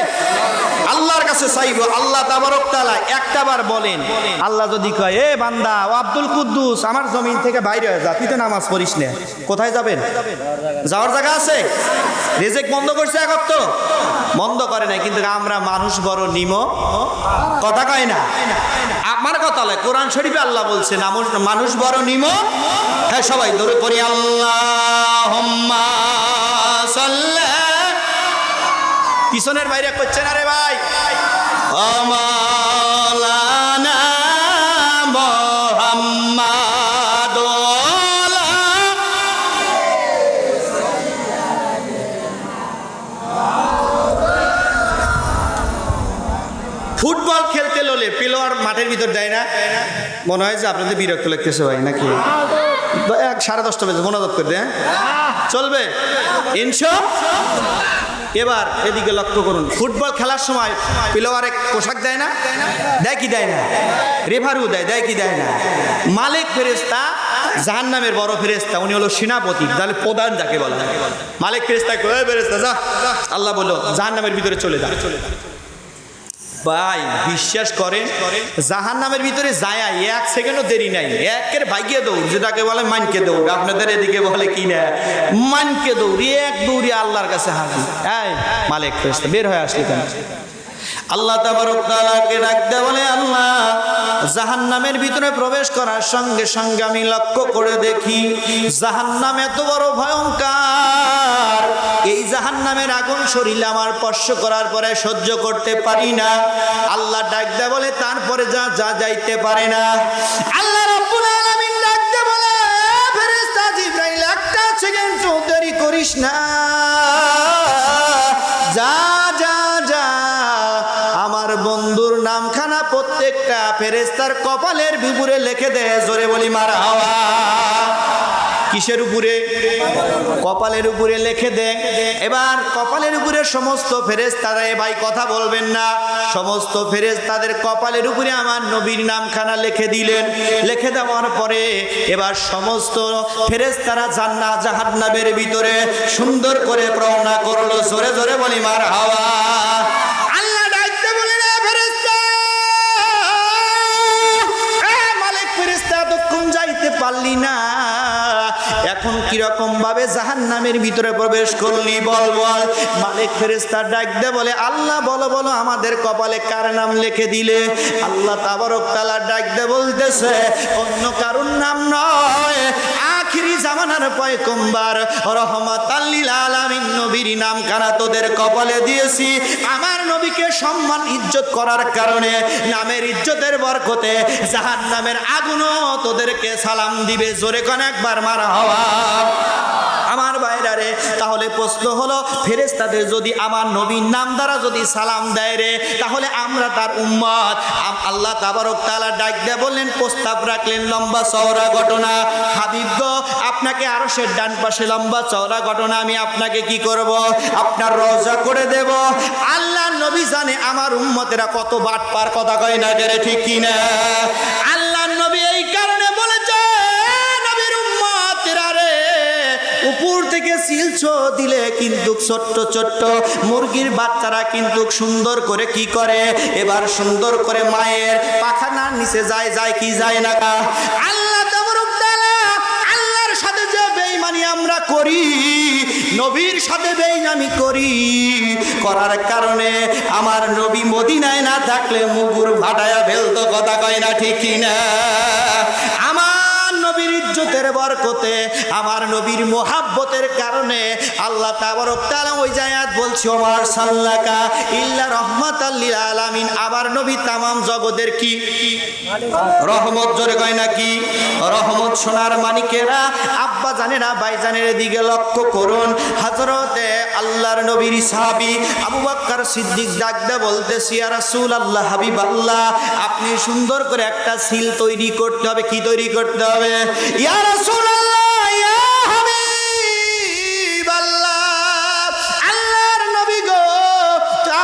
আল্লাহর কাছে চাইবো। আল্লাহ তাবারক তাআলা একটাবার বলেন, আল্লাহ যদি কয় এ বান্দা ও আব্দুল কুদ্দুস আমার জমিন থেকে বাইরে হয়ে যা, তুই তো নামাজ পড়িস না, কোথায় যাবেন? যাওয়ার জায়গা আছে? রিজিক বন্ধ করছে এক তো বন্ধ করে নাই, কিন্তু আমরা মানুষ বড় নিমো, কথা কয় না। আমার কথা নয়, কোরআন শরীফে আল্লাহ বলছে মানুষ বড় নিমো। হ্যাঁ সবাই দরুদ পড়ি, আল্লাহুম্মা সাল্লি। পিছনের বাইরে করছে না রে ভাই। মাওলানা মুহাম্মাদ। ফুটবল খেলতে ললে প্লেয়ার মাঠের ভিতর দেয় না, মনে হয় যে আপনাদের বিরক্ত লাগতেছে ভাই নাকি? 10:30 বাজে মোনাজাত করে দেয়, চলবে ইনশাআল্লাহ। এবার এদিকে লক্ষ্য করুন, ফুটবল খেলার সময় প্লেয়ারে পোশাক দেয় না? দেয় কি দেয় না? রেফারিও দেয়, দেয় কি দেয় না? মালিক ফেরেশতা, জাহান্নামের বড় ফেরেশতা, উনি হলো সেনাপতি, তাহলে প্রধান যাকে বলা হয়। মালিক ফেরেশতা কয় ফেরেশতা যা, আল্লাহ বলল জাহান্নামের ভিতরে চলে যা। ভাই বিশ্বাস করেন, জাহান্নামের ভিতরে যায় 1 সেকেন্ডও দেরি নাই, একের ভাইকে দৌড়, যেটাকে বলে মানকে দৌড়, আপনাদের এদিকে বলে কি না মানকে দৌড়, এক দৌড়ে আল্লাহর কাছে হাজির। এই মালিক ফেরেশতা বের হয়ে আসলি কেন? আল্লাহ তাবারক তাআলাকে ডাকতে বলে, আল্লাহ জাহান্নামের ভিতরে প্রবেশ করার সঙ্গে সঙ্গে আমি লক্ষ্য করে দেখি জাহান্নাম এত বড় ভয়ঙ্কর, এই জাহান্নামের আগুন শরীরে আমার স্পর্শ করার পরে সহ্য করতে পারি না। আল্লাহ ডাক দেয় বলে তারপরে যা যাইতে পারে না। আল্লাহ রাব্বুল আলামিন ডাক দেয় বলে ফেরেশতা জিবরাইল একটা সেকেন্ড দেরি করিস না, যা যা যা আমার বন্ধুর নামখানা প্রত্যেকটা ফেরেশতার কপালের উপরে লিখে দে। জোরে বলি মারহাবা। কিসের উপরে? কপালের উপরে লিখে দে। এবার কপালের উপরে সমস্ত ফেরেশতারা, ভাই কথা বলবেন না, সমস্ত ফেরেশতাদের কপালের উপরে আমার নবীর নামখানা লিখে দিলেন। লিখে দেওয়ার পরে এবার সমস্ত ফেরেশতারা জান্নাত জাহান্নামের ভিতরে সুন্দর করে রওনা করলো। জোরে জোরে বলি মারহাবা। আল্লাহ ডাকতে বলেন ফেরেশতা, মালিক ফেরেশতা এতক্ষণ যাইতে পারলি না, এখন কিরকম ভাবে জাহান্নামের ভিতরে প্রবেশ করলি বল বল। মালিক ফেরেশতা ডাক দে বলে আল্লাহ বলো বলো আমাদের কপালে কার নাম লিখে দিলে? আল্লাহ তাবারক তাআলা ডাক দে বলতেছে অন্য কারুর নাম নয়, আখিরি জামানার পয়গম্বর রহমাতাল লিল আলামিন নবীর নাম কানা তোদের কপালে দিয়েছি। আমার নবীকে সম্মান ইজ্জত করার কারণে, নামের ইজ্জতের বরকতে জাহান্নামের আগুনও তোদেরকে সালাম দিবে। জোরে কোন একবার মারহাবা। আমার ভাইরা রে, তাহলে প্রশ্ন হলো ফেরেশতাদের যদি আমার নবীর নাম দ্বারা যদি সালাম দেয় রে, তাহলে আমরা তার উম্মত। আল্লাহ তাবারক তাআলা ডাক দিয়ে বললেন, প্রস্তাব রাখলেন লম্বা চওড়া ঘটনা, হাবিব গো আপনাকে আরশের ডান পাশে লম্বা চওড়া ঘটনা আমি আপনাকে কি করব? আপনার রওজা করে দেব। আল্লাহ নবী জানে আমার উম্মতেরা কত বাটপার, কথা কয় না রে ঠিক কি না? আল্লাহ নবী এই কারণে বলেছে নবীর উম্মতেরা রে, উপর থেকে সিলছো দিলে কিন্তু ছোট্ট ছোট্ট মুরগির বাচ্চারা কিন্তু সুন্দর করে কি করে, এবার সুন্দর করে মায়ের পাখানার নিচে যায়, যায় কি যায় না? আল্লাহ তাবারক তাআলা আল্লাহর সাথে যে বেঈমানি আমরা করি, নবীর সাথে বেঈমানি করি, করার কারণে আমার নবী মদিনায় না থাকলে মুগুর ফাটায়া ফেলতো, কথা কয় না ঠিক কি না? আমার নবীর ইজ্জতের বরকতে, আমার নবীর মোহাব্বতের কারণে আল্লাহ তাবারক তাআলা ওই জায়াত বলছে ওমার সাল্লাকা ইল্লা রাহমাতাল লিল আলামিন। আমার নবী তামাম জগতের কি রহমত। জোরে কয় না কি রহমত? সোনার মানিকেরা, আব্বা জানেরা, ভাই জানের দিকে লক্ষ্য করুন। হযরতে আল্লাহর নবীর সাহাবী আবু বকর সিদ্দিক ডাকদা বলতেছি ইয়া রাসূলুল্লাহ, হাবিব আল্লাহ, আপনি সুন্দর করে একটা সিল তৈরি করতে হবে। কি তৈরি করতে হবে? ইয়া রাসূলুল্লাহ, ইয়া হাবিব আল্লাহ, আল্লাহর নবী গো,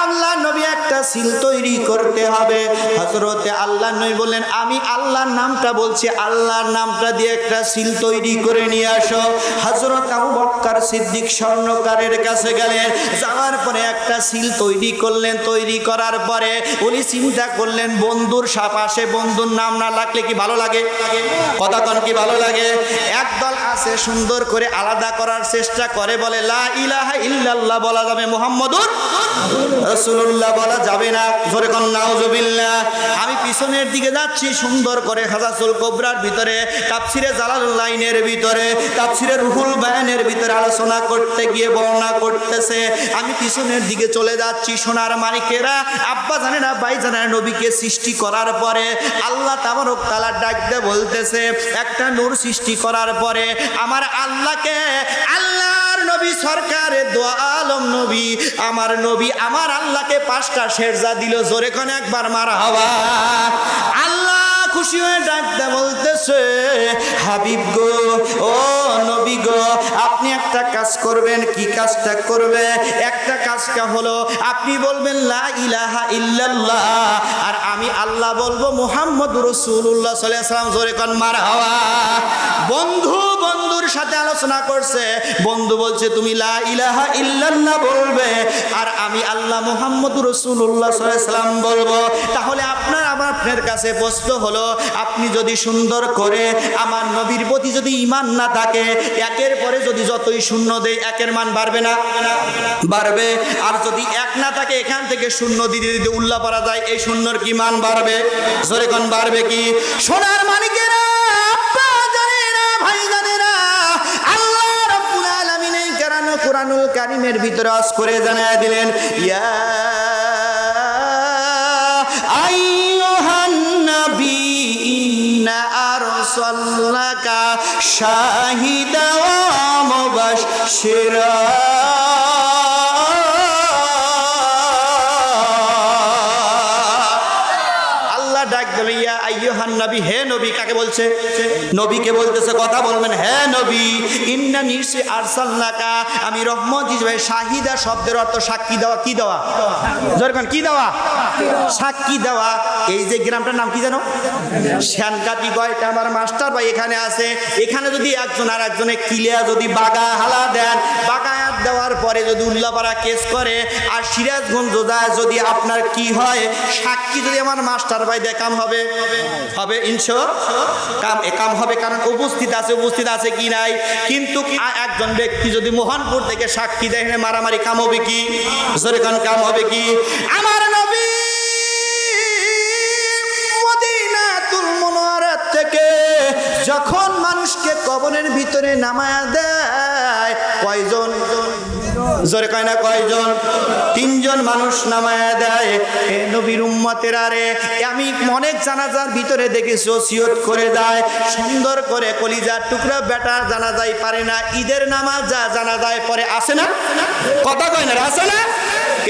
আল্লাহর নবী একটা সিল তৈরি করতে হবে। হযরতে আল্লাহর নবী বললেন আমি আল্লাহর নামটা বলছি, আল্লাহর নামটা দিয়ে একটা সিল তৈরি করে নিয়ে আসো। হযরত আবু বকর সিদ্দিক স্বর্ণকারের কাছে গেলেন, যাওয়ার পরে একটা সিল তৈরি করলেন। তৈরি করার পরে উনি চিন্তা করলেন বন্ধুর পাশে বন্ধুর নাম না লাগলে কি ভালো লাগে? কথা কন কি ভালো লাগে? একদল আছে সুন্দর করে আলাদা করার চেষ্টা করে, বলে লা ইলাহা ইল্লাল্লাহ বলা যাবে, মুহাম্মাদুর রাসূলুল্লাহ বলা যাবে না। জোরে কোন নাউজুবিল্লাহ। আমি পিছনের দিকে যাচ্ছি, সুন্দর করে হাজাতুল কুবরার ভিতরে, তাফসিরে জালালাইনের ভিতরে, তাফসিরে রুহুল বায়ানের ভিতরে আলোচনা করতে গিয়ে বর্ণনা করতেছে। আমি পিছনের দিকে চলে যাচ্ছি। সোনার মানিকেরা, আব্বা জানেনা, ভাই জানেনা, নবীকে সৃষ্টি করার পরে আল্লাহ তাবারক তাআলা ডাক দিয়ে বলতেছে, একটা নূর সৃষ্টি করার পরে আমার আল্লাহকে, আল্লাহর নবী সরকারে দো আলম নবী, আমার নবী আমার আল্লাহকে 5টা সেজদা দিল। জোরে কোন একবার মারহাবা। আল্লাহ খুশি হয়ে ডাকতে বলতেছে হাবিব গো, ও নবী গো, আপনি একটা কাজ করবেন। কি কাজটা করবে? একটা কাজটা হলো আপনি বলবেন লা ইলাহা ইল্লাল্লাহ, আর আমি আল্লাহ বলবো মুহাম্মদুর রাসূলুল্লাহ সাল্লাল্লাহু আলাইহি ওয়াসাল্লাম। জোরে কোন মারহাবা। বন্ধু বন্ধুর সাথে আলোচনা করছে, বন্ধু বলছে তুমি লা ইলাহা ইল্লাল্লাহ বলবে, আর আমি আল্লাহ মুহাম্মদুর রাসূলুল্লাহ সাল্লাল্লাহু আলাইহি ওয়াসাল্লাম বলবো। তাহলে আপনার কাছে প্রশ্ন হলো, আপনি যদি সুন্দর করে আমার নবীর প্রতি যদি ঈমান না থাকে, একের পরে যদি যতই শূন্য দেই একের মান বাড়বে না? বাড়বে। আর যদি এক না থাকে, এখান থেকে শূন্য দিতে দিতে উল্লা পড়া যায়, এই শূন্যর কি মান বাড়বে? জোরে কোন বাড়বে কি? সোনার মানিকেরা, আব্বা জানেরা, ভাই জানেরা, আল্লাহ রাব্বুল আলামিন এই কোরআনুল কারীম কারিমের ভিতরে আজ করে জানায় দিলেন, ইয়া আইয়ুহান নবী ইন্না আরসালনাকা শাহিদা ওয়া মুবাশশিরা। ইয়া আইয়ুহান নবী, হে নবী। কাকে বলছে? নবীকে বলতেছে, কথা বলবেন, হে নবী ইন্না নিশ্চয় আরসালনাকা, আমি রহমত হিসেবে। শাহিদা শব্দের অর্থ সাক্ষী দেওয়া। কি দেওয়া? জোরে কি দেওয়া? সাক্ষী দেওয়া। এই যে গ্রামটার নাম কি জানো? শ্যানকাতি গয়টা আমার মাস্টার ভাই এখানে আছে। এখানে যদি একজন আর একজনে কিলিয়া যদি বাগা হালা দেন, বাগায়াত দেওয়ার পরে যদি উল্লাপাড়া কেস করে আর সিরাজগঞ্জ যায়, যদি আপনার কি হয়, সাক্ষী যদি আমার মাস্টার ভাই দেখাম হবে হবে কাম হবে, কারণ উপস্থিত আছে কি নাই। কিন্তু একজন ব্যক্তি যদি মোহনপুর থেকে সাক্ষী দেখে, মারামারি কাম হবে কি? জোরে কাম হবে কি? আমার নবী মদিনাতুল মুনাওয়ারা থেকে যখন মানুষকে কবরের ভিতরে নামায়া দেয়, কয়জন? জোরে কয় না কয়জন? 3 জন মানুষ নামায়া দেয়। এ নবীর উম্মতের আরে আমি অনেক জানাজার ভিতরে দেখেছি ওসিয়ত করে দেয় সুন্দর করে, কলিজার টুকরা বেটার জানাজাই পারে না, ঈদের নামাজ যা জানাজায় পরে আসে না, কথা কয় না, আসে না।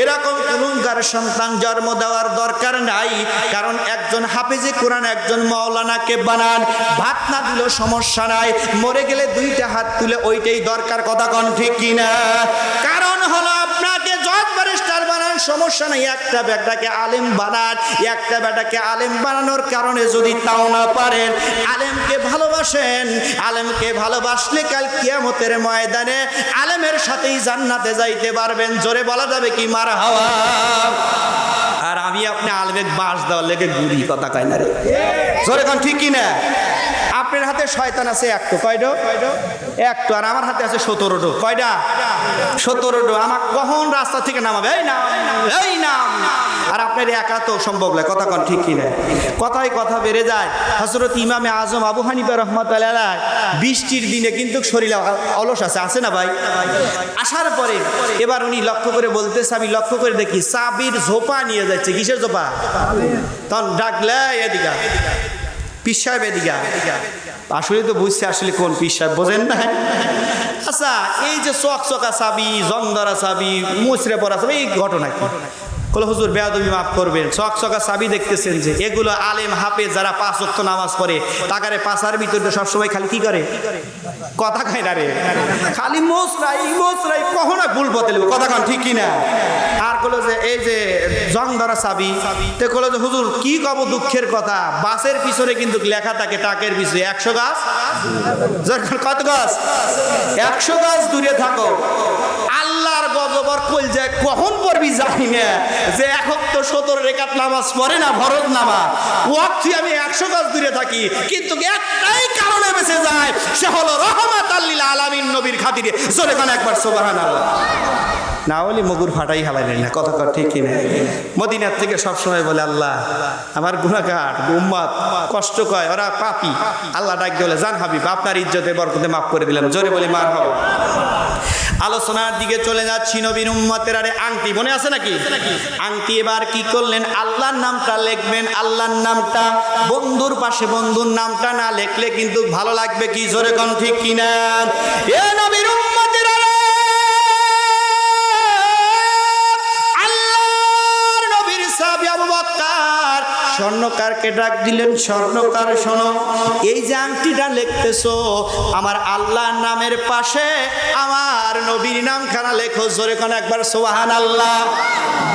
এরকম কুলুঙ্গার সন্তান জন্ম দেওয়ার দরকার নাই, কারণ একজন হাফেজে কোরআন একজন মাওলানাকে বানান, ভাত না দিলেও সমস্যা নাই, মরে গেলে 2টা হাত তুলে ওইটাই দরকার, কথা কন ঠিক কিনা? কারণ হলো আপনাকে জজ ব্যারিস্টার বানান সমস্যা নাই, একটা বেটাকে আলেম বানান। একটা বেটাকে আলেম বানানোর কারণে যদি তাও না পারেন, আলেমকে ভালোবাসেন, আলেমকে ভালোবাসলে কাল কিয়ামতের ময়দানে আলেমের সাথেই জান্নাতে যাইতে পারবেন। জোরে বলা যাবে কি মারহাবা? আর আমি আপনি আলেমের বাঁশ দেওয়ার লেগে ঘুরি, কথা কয় না রে? জোরে কোন ঠিক কিনা? আপনার হাতে শয়তান আছে একটো, কয়টো? একটো। আর আমার হাতে আছে 17টো। কয়টা? 17টো। আমার কখন রাস্তা থেকে নামাবে, এই নাম, এই নাম। আর আপনার একা তো সম্ভব নয়, কথা কন ঠিক কিনা? কথায় কথা বেড়ে যায়। হযরত ইমামে আজম আবু হানিফা রাহমাতুল্লাহ আলাইহি বৃষ্টির দিনে কিন্তু শরীরে অলস আছে না ভাই? আসার পরে এবার উনি লক্ষ্য করে বলতেছে, আমি লক্ষ্য করে দেখি চাবির ঝোপা নিয়ে যাচ্ছে। কিসের ঝোপা? তখন ডাকলে এদিকা পীর সাহেব, এদিকা। আসলে তো বুঝছে আসলে কোন পীর সাহেব, বোঝেন না? আচ্ছা, এই যে চকচকা চাবি, জংধরা চাবি, মুচড়ে পড়া চাবি, এই ঘটনা বলে হুজুর বেয়াদবি মাফ করবেন, চকচকা চাবি দেখতেছেন যে এগুলো আলেম হাফেজ যারা 5 ওয়াক্ত নামাজ পড়ে, তাকারে পাশার ভিতরে সবসময় খালি কি করে? কথা খায় না রে, খালি মোসরাই কখনো ভুল পথে লিখো, কথা কান ঠিক কিনা? আর কলো যে এই যে জং ধরা চাবি, তো কলো যে হুজুর কি কব দুঃখের কথা, বাসের পিছনে কিন্তু লেখা থাকে টাকের পিছনে 100 গাছ, কত গাছ? 100 গাছ দূরে থাকো। আল্লাহর গজবর কইল যায় কখন পড়বি জানি না, যে 17 রেকাত নামাজ পড়ে না, ফরজ নামাজ, ওয়াক্ত আমি 100 গাছ দূরে থাকি, কিন্তু একটাই কারণে বেঁচে যায়, সে হলো রহমাতাল লিল আলামিন নবীর খাতিরে। জোরে কান একবার সুবহানাল্লাহ। না হলে মগুর ফাটাই হালাইলেন না, কথা ঠিক কিনা? মদিনার থেকে সবসময় বলে আল্লাহ আমার গুনাহগার উম্মত কষ্ট কয়, ওরা পাপী, আল্লাহ ডাক বলে জান হাবিব আপনার ইজ্জতে বরকতে মাফ করে দিলাম। জোরে বলি মারহাবা। আলোচনার দিকে চলে যাচ্ছি। নবীর উম্মতের আরে আংটি মনে আছে নাকি? আংটি এবার কি করলেন? আল্লাহর নামটা লিখবেন, আল্লাহর নামটা, বন্ধুর পাশে বন্ধুর নামটা না লিখলে কিন্তু ভালো লাগবে কি? জোরে কোন ঠিক কিনা? এ নবীর উম্মতের আরে আল্লাহর নবীর সাহাবী আবু বকর স্বর্ণকারকে ডাক দিলেন, স্বর্ণকার শোনো, এই যে আংটিটা লিখতেছো আমার আল্লাহর নামের পাশে আমার নবীর নামখানা লেখো। জোরে কোন একবার সুবহানাল্লাহ।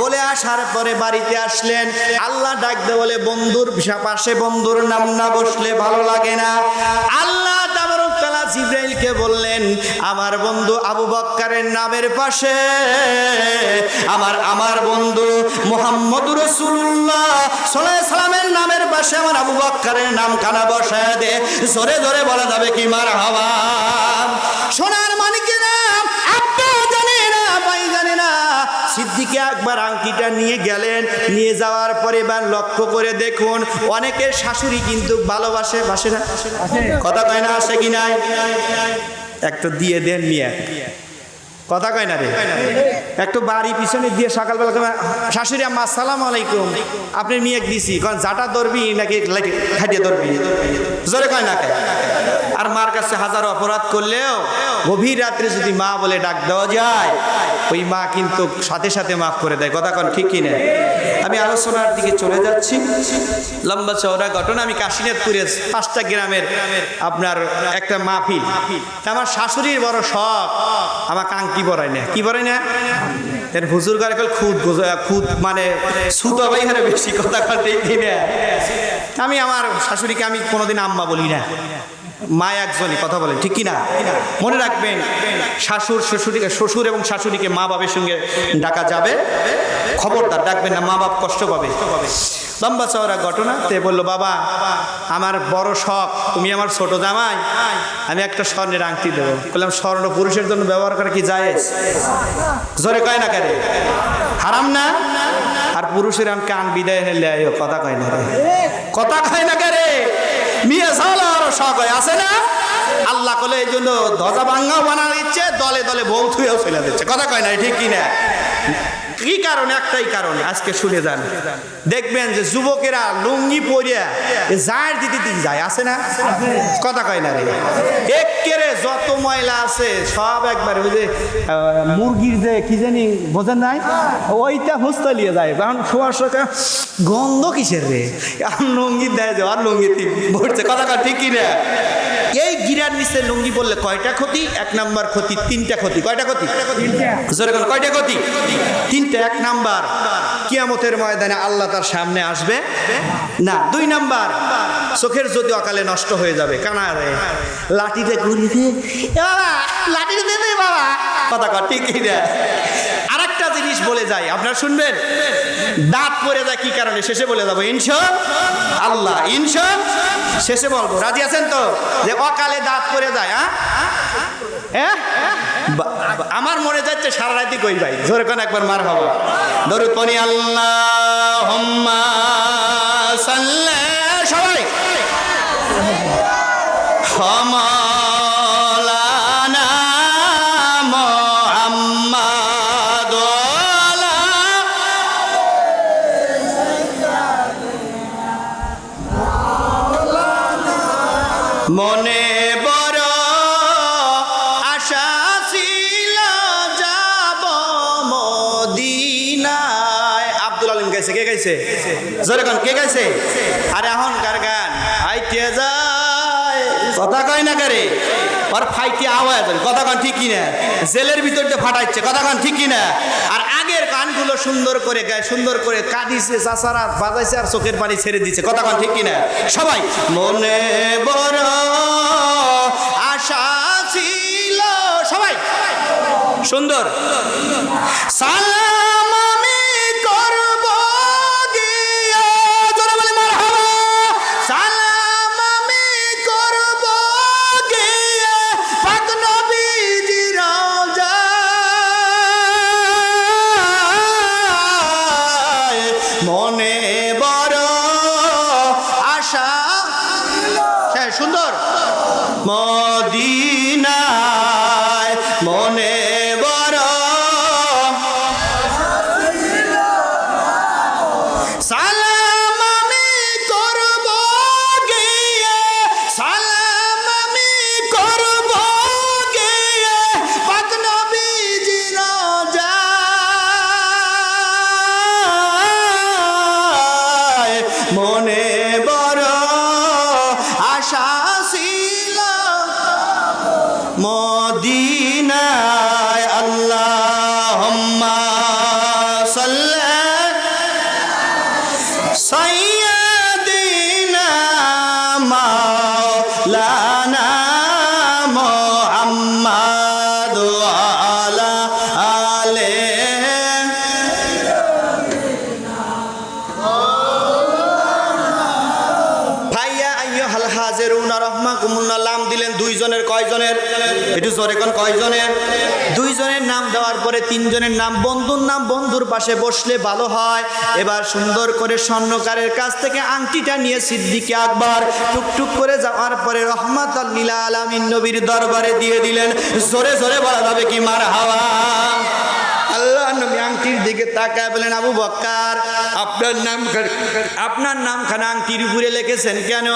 বলে আসার পরে বাড়িতে আসলেন, আল্লাহ ডাক দে বলে বন্ধুর পাশে বন্ধুর নাম না বসলে ভালো লাগে না। আল্লাহ তাবারক তাআলা জিবরাইলকে বললেন আমার বন্ধু আবু বকরের নামের পাশে আমার বন্ধু মুহাম্মদুর রাসূলুল্লাহ সাল্লাল্লাহু আলাইহি সাল্লামের নামের পাশে আমার আবু বকরের নামখানা বসায় দে। জোরে জোরে বলা যাবে কি মারহাবা? সোনার মানিকের নাম আব্বা জানে না, ভাই জানে না। সিদ্দিকে একবার আংটিটা নিয়ে গেলেন, নিয়ে যাওয়ার পরে এবার লক্ষ্য করে দেখুন অনেকের শাশুড়ি কিন্তু ভালোবাসে, বাসে না? কথা কয় না? আসে কি নাই? একটু দিয়ে দেন নিয়ে কথা কয় না রে, একটু বাড়ি পিছনে দিয়ে সকালবেলা শাশুড়ি আম্মা আসসালামু আলাইকুম, আপনি মেয়ে দিছি কারণ জাটা ধরবি নাকি খাটিয়ে ধরবি, জোরে কয় না কে? আর মার কাছে হাজারো অপরাধ করলেও গভীর রাত্রে যদি মা বলে ডাক দেওয়া যায়, ওই মা কিন্তু সাথে সাথে মাফ করে দেয়। কথা কন ঠিক কিনা? আমি আলোচনার দিকে চলে যাচ্ছি। লম্বা চওড়া ঘটনা। আমি কাশীনাথপুরে 5টা গ্রামের আপনার একটা মাহফিল। আমার শাশুড়ির বড় শখ, আমাকে আংটি পরায় না। কি পরায় না? এর হুজুর গারে খুদ খুদ মানে সুতো ভাই হারে বেশি। কথা কন ঠিক কিনা? আমি আমার শাশুড়িকে আমি কোনোদিন আম্মা বলি না, মা একজনই। কথা বলেন ঠিক কিনা? মনে রাখবেন, শ্বশুর এবং শাশুড়িকে মা বাবের সঙ্গে ডাকা যাবে, খবরদার ডাকবেন না, মা বাপ কষ্ট পাবে। লম্বা চওড়া ঘটনা। তে বললো, বাবা আমার বড় শখ, তুমি আমার ছোট জামাই, আমি একটা স্বর্ণের আংটি দেবো। বললাম, স্বর্ণ পুরুষের জন্য ব্যবহার করা কি জায়েজ? জোরে কয় না কেন? হারাম না? আর পুরুষের আমি কান বিদায় হেলে কথা কয় না রে, কথা কয় না কে রে? মিয়া সালা আরো শখ হয়, আছে না? আল্লাহ কলে এই জন্য ধ্বজা ভাঙ্গাও বানা দিচ্ছে, দলে দলে বউ থুয়েও চলে দিচ্ছে। কথা কয় না ঠিক কিনা? কি কারণে? একটাই কারণে, আজকে শুনে যান। দেখবেন যে যুবকেরা লুঙ্গি পরিয়া যায় দিতে যায়, আছে না? কথা কয় না রে? একেরে যত ময়লা আছে সব একবারে ওই যে মুরগির যে কি জানি বোঝেন নাই, ওইটা হুস্তালিয়ে যায়। কারণ শোয়ার সকা গন্ধ কিসের রে? লুঙ্গি দেয় যে আর লুঙ্গি ভরছে। কথা কয় ঠিক কিনা? এই গিরার নিচে লুঙ্গি পরলে কয়টা ক্ষতি? 1 নাম্বার ক্ষতি, 3টা ক্ষতি। কয়টা ক্ষতি? কয়টা ক্ষতি? 3টা। 1 নাম্বার, কিয়ামতের ময়দানে আল্লাহ তার সামনে আসবে না। 2 নাম্বার, চোখের যদি অকালে নষ্ট হয়ে যাবে। কানারে লাঠিতে ঘুরি দে বাবা, লাঠিতে দে দে বাবা। কথা কয় ঠিক কিনা? আরেকটা জিনিস বলে যাই, আপনারা শুনবেন। দাঁত পড়ে যায় কি কারণে? শেষে বলে যাবো ইনশাআল্লাহ। শেষে বলবো, রাজি আছেন তো? যে অকালে দাঁত পড়ে যায়। হ্যাঁ, আমার মনে যাচ্ছে সারা রাতি কই ভাই, জোরে কোন একবার মার হবো। দরুদ পড়ি আল্লাহুম্মা সাল্লি, সবাই মাওলানা মুহাম্মাদ ওয়ালা। মনে বড় আশা ছিল যাব মদিনায়। আব্দুল আলিম গাইছে। কে গাইছে? জোরে কোন কে গাইছে? আরে এখনকার গান হাইটে যায়, কথা কয় না করে? আর ফাইটে আওয়াজ, কথা কন ঠিক কিনা? জেলের ভিতর দিয়ে ফাটাইছে। কথা কন ঠিক কিনা? আর আগের গানগুলো সুন্দর করে গায়, সুন্দর করে কাঁদিছে, চাচারা বাজাইছে আর চোখের পানি ছেড়ে দিচ্ছে। কথা কন ঠিক কিনা? সবাই মনে বড় আশা ছিল, সবাই সুন্দর সালাম আমি করব গিয়ে, জোরে বলে মারহাবা। সালাম আমি করব গিয়ে পাক নবীজির রওজায়, মনে বড় আশা। হ্যাঁ সুন্দর। মদিনায় মনে বড় সালাম আমি করব গিয়ে, সালাম আমি করব গিয়ে পাক নবীজির রওজায়, মনে বড় আশা ছিল। দিলেন দুইজনের, কয়জনের? একটু জোরে কোন কয়জনের? দুইজনের নাম দেওয়ার পরে তিনজনের নাম, বন্ধুর নাম বন্ধুর পাশে বসলে ভালো হয়। এবার সুন্দর করে স্বর্ণকারের কাছ থেকে আংটিটা নিয়ে সিদ্দিক আকবর টুকটুক করে যাওয়ার পরে রহমাতাল লিল আলামিন নবীর দরবারে দিয়ে দিলেন। জোরে জোরে বলা যাবে কি মারহাবা? আল্লাহ নবী আংটির দিকে তাকায় বলেন, আবু বকর আপনার নামখানা আংটির উপরে লিখেছেন কেন?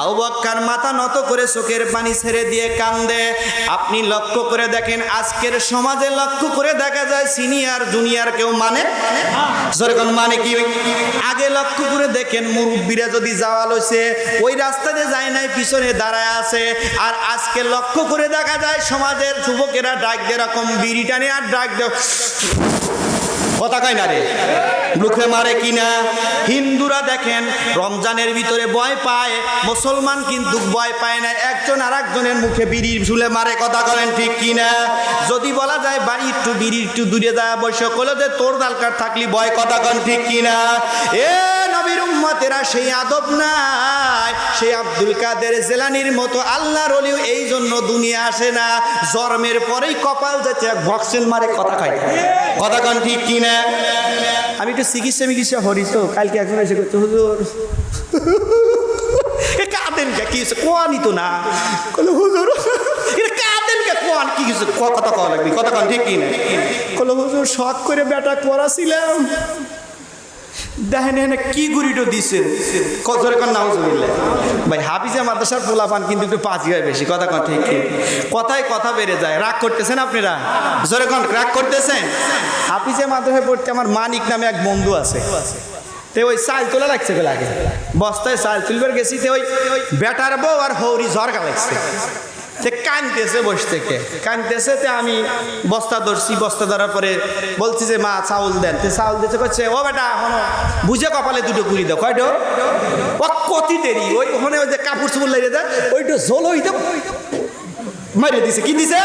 আবু বকর মাথা নত করে চোখের পানি ছেড়ে দিয়ে কান্দে। আপনি লক্ষ্য করে দেখেন, আজকের সমাজে লক্ষ্য করে দেখা যায় সিনিয়র জুনিয়র কেউ মানে যেরকম মানে কি? আগে লক্ষ্য করে দেখেন, মুরব্বীরা যদি যাওয়া লইছে ওই রাস্তাতে যায় নাই, পিছনে দাঁড়ায় আছে। আর আজকে লক্ষ্য করে দেখা যায় সমাজের যুবকেরা ডাক দিয়ে এরকম বিড়ি টানে আর ডাক দেয়, কথা কয় না রে, মুখে মারে কিনা। হিন্দুরা দেখেন রমজানের ভিতরে ভয় পায়, মুসলমান কিন্তু ভয় পায় না, একজন আর একজনের মুখে বিড়ি ঝুলে মারে, কথা করেন ঠিক কিনা? যদি বলা যায় বাড়ি একটু বিড়ি একটু দূরে যায় বসে কলে যে তোর দালকার থাকলি ভয়, কথা কন ঠিক কিনা? এ নবীর উম্মতেরা সেই আদব নাই, সেই আব্দুল কাদের জেলানির মতো আল্লাহর ওলিও এই জন্য দুনিয়া আসে না, জন্মের পরেই কপাল যাচ্ছে ভক্সেল মারে, কথা কয়, কথা কন ঠিক কিনা? আমি একটু চিকিৎসা হরি তো, কালকে একজন এসে করতে হুজুর কাঁদেন কে কি কোয়ানি তো না, কলো হুজুর কাঁদেন কে কোয়ান কি কিছু কথা কওয়া লাগবে, কথা কন ঠিক কিনা? কলো হুজুর শখ করে বেটা করাছিলাম, দেখেন কি গুড়িটো দিচ্ছেন, কত নাউজুবিল্লাহ। ভাই হাফিজে মাদ্রাসার পোলাপান কিন্তু একটু পাঁচি হয় বেশি, কথা কন ঠিক কি? কথায় কথা বেড়ে যায়। রাগ করতেছেন আপনারা? জোরে কোন রাগ করতেছেন? হাফিজে মাদ্রাসায় পড়তে আমার মানিক নামে এক বন্ধু আছে, তে ওই চাল তোলা লাগছে লাগে, বস্তায় চাল তুলবার গেছি, তে ওই বেটার বউ আর হৌরি ঝরকা লাগছে, সে কানতেছে বসে থেকে কানতেছে। তে আমি বস্তা ধরছি, বস্তা ধরার পরে বলছি যে মা চাউল দেন, তে চাউল দিতে করছে, ও বেটা এখনো বুঝে কপালে দুটো গুড়ি দাও, কয়টো ও কতি দেরি, ওই ওখানে ওই যে কাপড় চুপড় লাগিয়ে দেয় ওইটা ঝোল ওই মারিয়ে দিছে, কি দিছে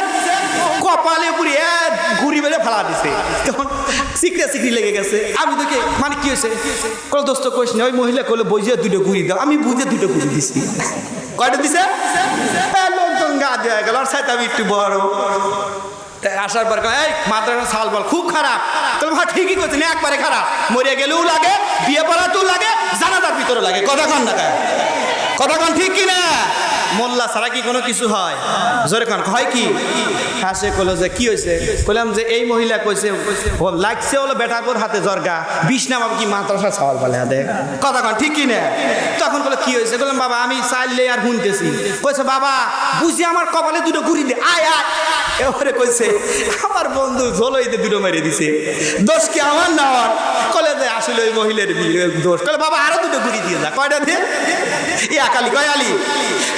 কপালে পুরি ঘুরি বেড়ে ফেলা দিছে, তখন চিকড়া চিকড়ি লেগে গেছে। আমি তোকে মানে কি হয়েছে, কল দোস্ত কইস না, ওই মহিলা কলে বইজে দুটো ঘুরি দাও, আমি বুঝে দুটো ঘুরি দিছি, কয়টা দিছে? লোকজন গা দেওয়া গেল, আর সাথে আমি একটু বড় আসার পর এই মাদ্রাসা সাল বল খুব খারাপ, তাহলে ভাই ঠিকই করছেন, একবারে খারাপ, মরিয়া গেলেও লাগে, বিয়ে পড়াতেও লাগে, জানাজার ভিতরে লাগে, কথা কন না, কথা কন ঠিক কিনা? মোল্লা ছাড়া কি কোনো কিছু হয়? জোরে খান হয় কি? হাসে কলো যে কি হয়েছে, বললাম যে এই মহিলা কইছে ও লাগছে হলো বেটাপুর হাতে জর্গা, বিষ নাম কি মাদ্রাসা ছাওয়াল বলে হাতে, কথা কন ঠিক কিনা? তখন বলে কি হয়েছে, বললাম বাবা আমি চাইলে আর শুনতেছি, কইছে বাবা বুঝি আমার কপালে দুটো ঘুরি দে, আয় আয়। এবারে কইছে আমার বন্ধু ঝোলইতে দুটো মেরে দিছে, দোষ কি আমার না আমার? কলে যে আসলে ওই মহিলার দোষ। কলে বাবা আরো দুটো ঘুরি দিয়ে যা, কয়টা দিয়ে? ই আকালি কয় আলি।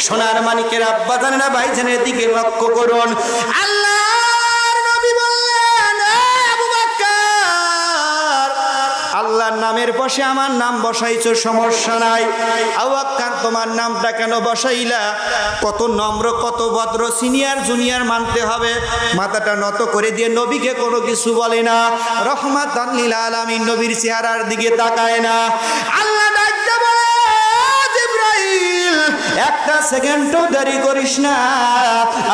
সোনার মানিকের আব্বা জানে না ভাই জানের দিকে লক্ষ্য করুন। আল্লাহর নবী বললেন আবু বকর আল্লাহর নামের পাশে আমার নাম বসাইছো সমস্যা নাই, আবু বকর তোমার নামটা কেন বসাইলা? কত নম্র কত ভদ্র, সিনিয়র জুনিয়র মানতে হবে, মাথাটা নত করে দিয়ে নবীকে কোনো কিছু বলে না, রহমাতাল লিল আলামিন নবীর চেহারার দিকে তাকায় না। আল্লাহ ডাকতে বলে জিবরাইল একটা সেকেন্ডও দেরি করিস না,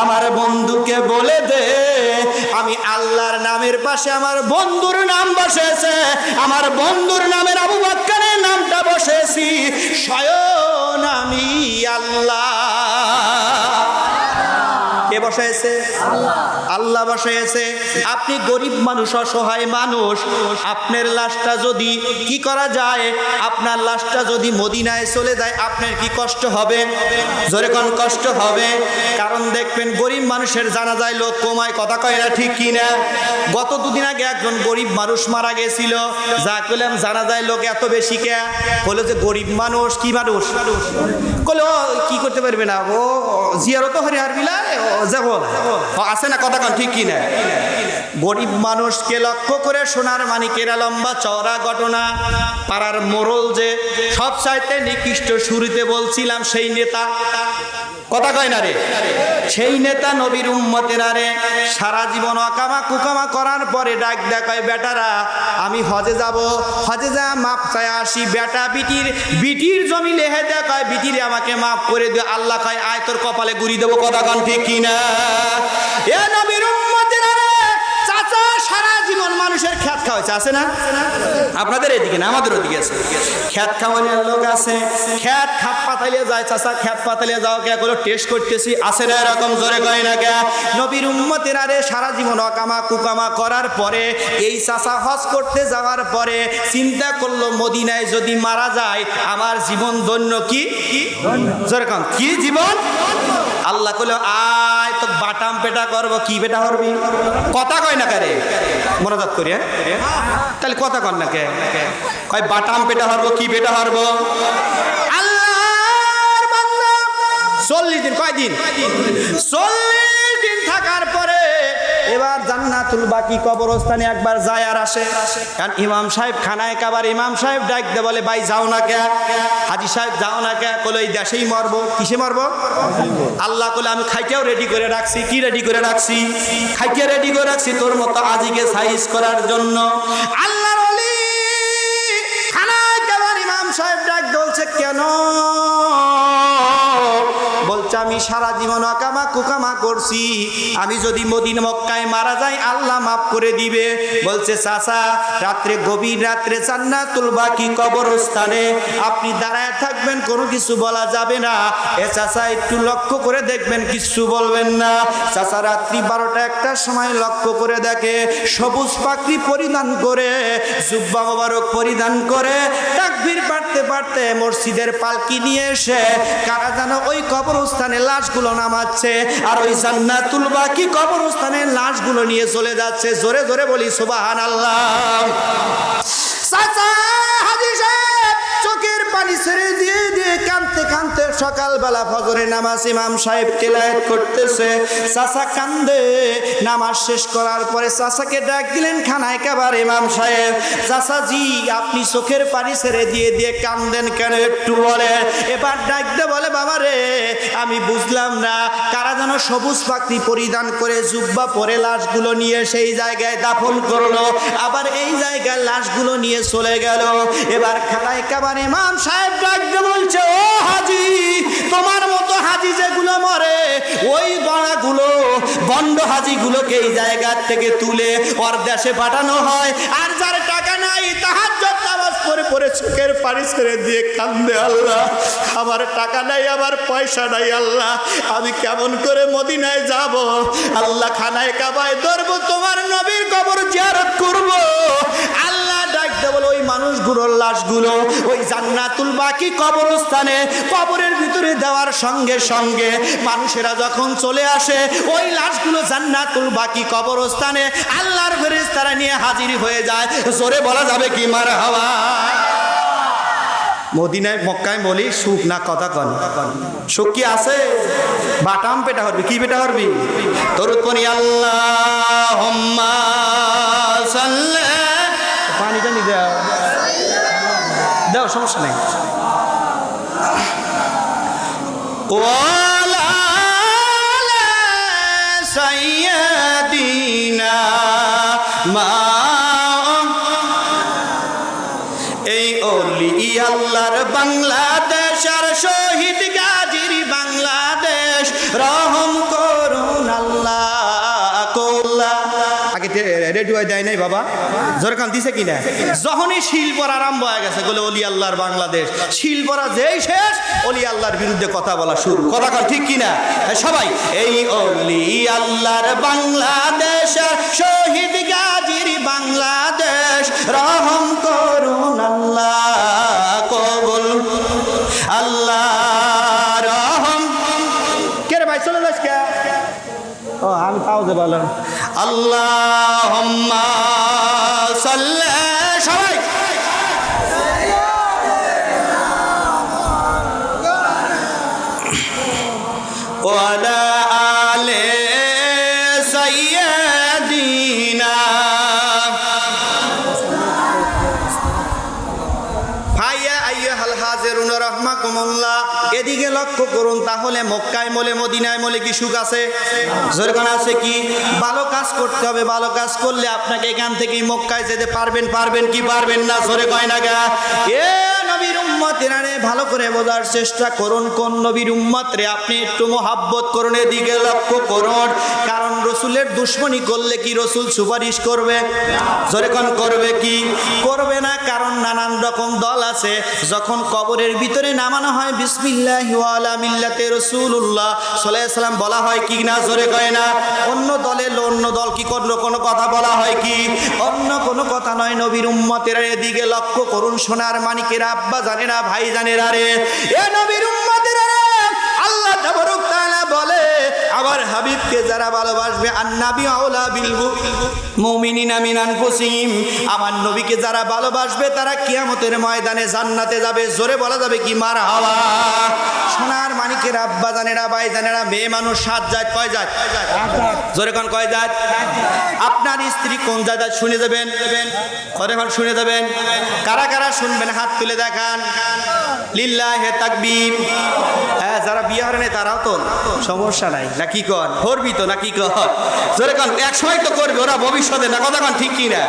আমার বন্ধুকে বলে দে আমি আল্লাহর নামের পাশে আমার বন্ধুর নাম বসেছে, আমার বন্ধুর নামের আবু বকরের নামটা বসেছি, স্বয়ং আমি আল্লাহ। কে বসাইছে? আল্লাহ বসাইছে। আপনি গরিব মানুষ, অসহায় মানুষ, আপনার লাশটা যদি কি করা যায়, আপনার লাশটা যদি মদিনায় চলে যায় আপনার কি কষ্ট হবে? জোরে কোন কষ্ট হবে? কারণ দেখবেন গরিব মানুষের জানাজায় লোক কমায়, কথা কয় না ঠিক কিনা? গত দুদিন আগে একজন গরিব মানুষ মারা গেছিল, যা কইলাম জানাজায় লোক এত বেশি কে? বলে যে গরিব মানুষ, কি মানুষ কলে ও কি করতে পারবে না, ও জিয়ারত হরিহার বিলায় যাবো আছে না, কথা কন ঠিক কিনা? গরিব মানুষকে লক্ষ্য করে সোনার মানিকেরা লম্বা চওড়া ঘটনা, পাড়ার মোড়ল যে সব চাইতে নিকৃষ্ট, শুরুতে বলছিলাম সেই নেতা কথা কয় না রে। সেই নেতা নবীর উম্মতেরা রে সারা জীবন অকামা কুকামা করার পরে ডাক দেখায়, বেটারা আমি হজে যাব, হজে যা মাপ চায় আসি। বেটা বিটির জমি লেহে দেখায়, বিটিরে আমাকে মাফ করে দিও। আল্লাহ কয় আয় তোর কপালে গুড়ি দেবো। কথা কন ঠিক কিনা? এ নবীর উম্মতেরা রে, চাচা সারা জীবন মানুষের খ্যাত খাওয়াইছে, আছে না? আপনাদের এদিকে না, আমাদের ওদিকে আছে খ্যাত খাওয়ানোর লোক আছে। খ্যাত খাপ পাতালিয়ে যায়, চাচা খ্যাত পাতালিয়ে যাও কে করে টেস্ট করতেছি, আছে না? এরকম জোরে কয় না কে? নবীর উম্মতেরা রে সারা জীবন অকামা কুকামা করার পরে এই চাচা হজ করতে যাওয়ার পরে চিন্তা করলো, মদিনায় যদি মারা যায় আমার জীবন ধন্য। কি জোরে কন, কি জীবন? আল্লাহ কইল আয় তো বাটাম পেটা করবো। কি পেটা করবি? কথা কয় না কে? মনোজাত করি, তাহলে কথা কন না কে? কয় বাটাম পেটা হারবো। কি পেটা হারবো? আল্লাহর বান্দা 40 দিন, কয়দিন? 40 দিন থাকার পরে এবার জান্নাতুল বাকি কবরস্থানে একবার যায় আর আসে। কারণ ইমাম সাহেব খানায় কাবার, ইমাম সাহেব ডাক দে বলে ভাই যাও না কে? হাজি সাহেব যাও না কে? কলে এই দেশেই মরবো। কিসে মরবো? আল্লাহ কলে আমি খাইতেও রেডি করে রাখছি। কি রেডি করে রাখছি? খাইতে রেডি করে রাখছি তোর মতো আজিকে সাইজ করার জন্য। আল্লাহর ওলি খানায় কাবার ইমাম সাহেব ডাক বলছে কেন? বলছে আমি সারা জীবন অকামা কুকামা করছি, আমি যদি মদিনা মক্কায় মারা যাই আল্লাহ মাফ করে দিবে। বলছে চাচা রাত্রে গভীর রাত্রে জান্নাতুল বাকি কবরস্থানে আপনি দাঁড়ায় থাকবেন, কোনো কিছু বলা যাবে না। এ চাচা একটু লক্ষ্য করে দেখবেন, কিছু বলবেন না। চাচা রাত্রি 12টা 1টার সময় লক্ষ্য করে দেখে সবুজ পাখরি পরিধান করে, জুব্বা মোবারক পরিধান করে, তাকবীর পাড়তে পাড়তে মসজিদের পালকি নিয়ে এসে কারা যেন ওই কবরস্থানে লাশগুলো নামাচ্ছে, আর ওই জান্নাতুল বাকি কবরস্থানে লাশগুলো নিয়ে চলে যাচ্ছে। জোরে জোরে বলি সুবহানাল্লাহ। চাচা হাজী সাহেব চোখের পানি ছেড়ে দিয়ে দিয়ে কাঁদতে কাঁদতে সকালবেলা ফজরের নামাজ ইমাম সাহেব তেলাওয়াত করতেছে। চাচা কান্দে। নামাজ শেষ করার পরে চাচাকে ডাক দিলেন খানায় কাবার ইমাম সাহেব। চাচা জি আপনি চোখের পানি ছেড়ে দিয়ে দিয়ে কান্দেন কেন একটু বলে? এবার ডাক দে বলে বাবা রে আমি বুঝলাম না, কারা যেন সবুজ পাখরি পরিধান করে জুব্বা পরে লাশগুলো নিয়ে সেই জায়গায় দাফন করলো, আবার এই জায়গায় লাশগুলো নিয়ে চলে গেল। এবার খানায় কাবার ইমাম সাহেব ডাক দে বলছে ও হাজি, তোমার মতো হাজি যেগুলো মরে ওই গড়াগুলো বন্ড হাজিগুলোকে এই জায়গা থেকে তুলে ওর দেশে পাঠানো হয়, আর যার টাকা নাই তাহাজ্জুদ নামাজ পড়ে পড়ে চোখের পানি ছেড়ে দিয়ে কান্দে আল্লাহ আমার টাকা নাই, আমার পয়সা নাই, আল্লাহ আমি কেমন করে মদিনায় যাব? আল্লাহ খানায় কাবায় ধরবো, তোমার নবীর কবর জিয়ারত করব। আল্লাহ ডাক দে বলে ওই মানুষগুলোর লাশগুলো ওই জান্নাতুল বাকি কবরস্থানে কবরের ভিতরে দেওয়ার সঙ্গে সঙ্গে মানুষেরা যখন চলে আসে ওই লাশগুলো জান্নাতুল বাকি কবরস্থানে আল্লাহর ফেরেশতারা নিয়ে হাজির হয়ে যায়। জোরে বলা যাবে কি মারহাবা? মদিনায় মক্কায় বলি সুখ না, কথা কন সুখ কি আছে? বাটাম পেটা হরবি। কি পেটা হরবি? তরুৎপনি আল্লাহুম্মা সাল্লি, পানি জানি দাও দাও, সমস্যা নেই। ওয়ালা সাইয়্যিদিনা মা, এই ওলি আল্লাহর বাংলাদেশ আর শহীদ গাজীর বাংলাদেশ, রহম করুন আল্লাহ কোল্লা। আগে রেডিও দেয় নাই বাবা, জোরকান দিছে কিনা? যখনই শিলপরা আরম্ভ হয়ে গেছে বলে ওলি আল্লাহর বাংলাদেশ, শিলপরা যেই শেষ ওলি আল্লাহর বিরুদ্ধে কথা বলা শুরু। কথা কন ঠিক কিনা সবাই? এই ওলি আল্লাহর বাংলাদেশ আর শহীদ গাজীর বাংলাদেশ, রহম করুন আল্লাহ কবুল আল্লাহ রহম। কে রে ভাই চলে যাস কে? ও আমি তাও যে বলেন আল্লাহুম্মা সাল্লি, সবাই ওয়ালা আলে সাইয়্যিদিনা। ফাইয়া আইয়ুহাল হাজিরুন রাহমাকুমুল্লাহ, এদিকে লক্ষ্য করুন, তাহলে মক্কায় মলে মদিনায় মলে কি সুখ আছে? যেরকম আছে কি? ভালো কাজ করতে হবে, ভালো কাজ করলে আপনাকে এখান থেকেই মক্কায় যেতে পারবেন কি পারবেন না? জোরে কয় না গা? এ নবীর উম্মতেরা রে, ভালো করে বোঝার চেষ্টা করুন কোন নবীর উম্মত রে আপনি একটু মোহাব্বত করুন, এদিকে লক্ষ্য করুন। কারণ রসুলের দুশ্মনী করলে কি রসুল সুপারিশ করবে? জোরে কোন করবে কি? করবে না। কারণ নানান রকম দল আছে, যখন কবরের ভিতরে নামানো হয় বিসমিল্লাহি ওয়া আলা মিল্লাতে রাসূলুল্লাহ সাল্লাল্লাহু আলাইহি ওয়াসাল্লাম বলা হয় কি না? জোরে কয় না? অন্য দল কি করলো? কোনো কথা বলা হয় কি? অন্য কোনো কথা নয়। নবীর উম্মতেরা এদিকে লক্ষ্য করুন, সোনার মানিকেরা, আব্বা জানেরা, ভাই জানেরা রে, এ নবীর উম্মতেরা রে, আল্লাহ তাবারক তাআলা বলে আমার হাবিবকে যারা ভালোবাসবে, আন্নাবী আওলা বিল মুমিনিনা মিন আনফুসিহিম, আমার নবীকে যারা ভালোবাসবে তারা কিয়ামতের ময়দানে জান্নাতে যাবে। জোরে বলা যাবে কি মারহাবা? সোনার মানিকের আব্বা জানেরা, ভাই জানেরা, মেয়ে মানুষ 7 জাত, কয় জাত? জোরে কোন কয় জাত? আপনার স্ত্রী কোন জাত শুনে যাবেন? কতক্ষণ শুনে যাবেন? কারা কারা শুনবেন হাত তুলে দেখান। লিল্লাহে তাকবীর। হ্যাঁ, যারা বিয়ে হয় না তারাও তো সমস্যা নাই, না কি কর? করবি তো, না কি কর? জোরে কোন? এক সময় তো করবে ওরা, ভবিষ্যতে না। কথা কোন ঠিক কি না?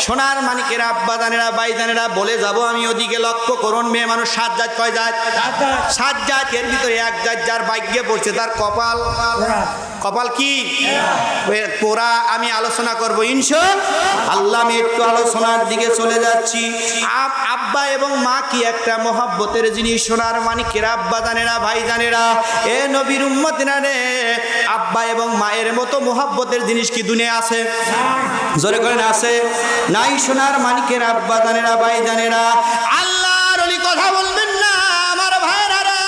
সোনার মানিকের আব্বা জানেরা, ভাই জানেরা, বলে যাব আমি, ওদিকে লক্ষ্য করুন। মেয়ে মানুষ 7 জাত, কয় জাত? 7 জাত। এর ভিতরে এক জাত যার ভাগ্যে পড়ছে তার কপাল কি পোড়া। আমি আলোচনা করবো ইনশাআল্লাহ। আমি একটু আলোচনার দিকে চলে যাচ্ছি। আব্বা এবং মা কি একটা মহব্বতের জিনিস। সোনার মানিকের আব্বা জানেরা, ভাই জানেরা, এ নবীর উম্মতেরা রে, আব্বা এবং মায়ের মতো মহব্বতের জিনিস কি দুনিয়া আছে? জোরে করেন আছে? নাই। সোনার মানিকের আব্বা জানেরা, ভাই জানেরা, আল্লাহর ওলি কথা বলবেন না আমার ভাইরা রে,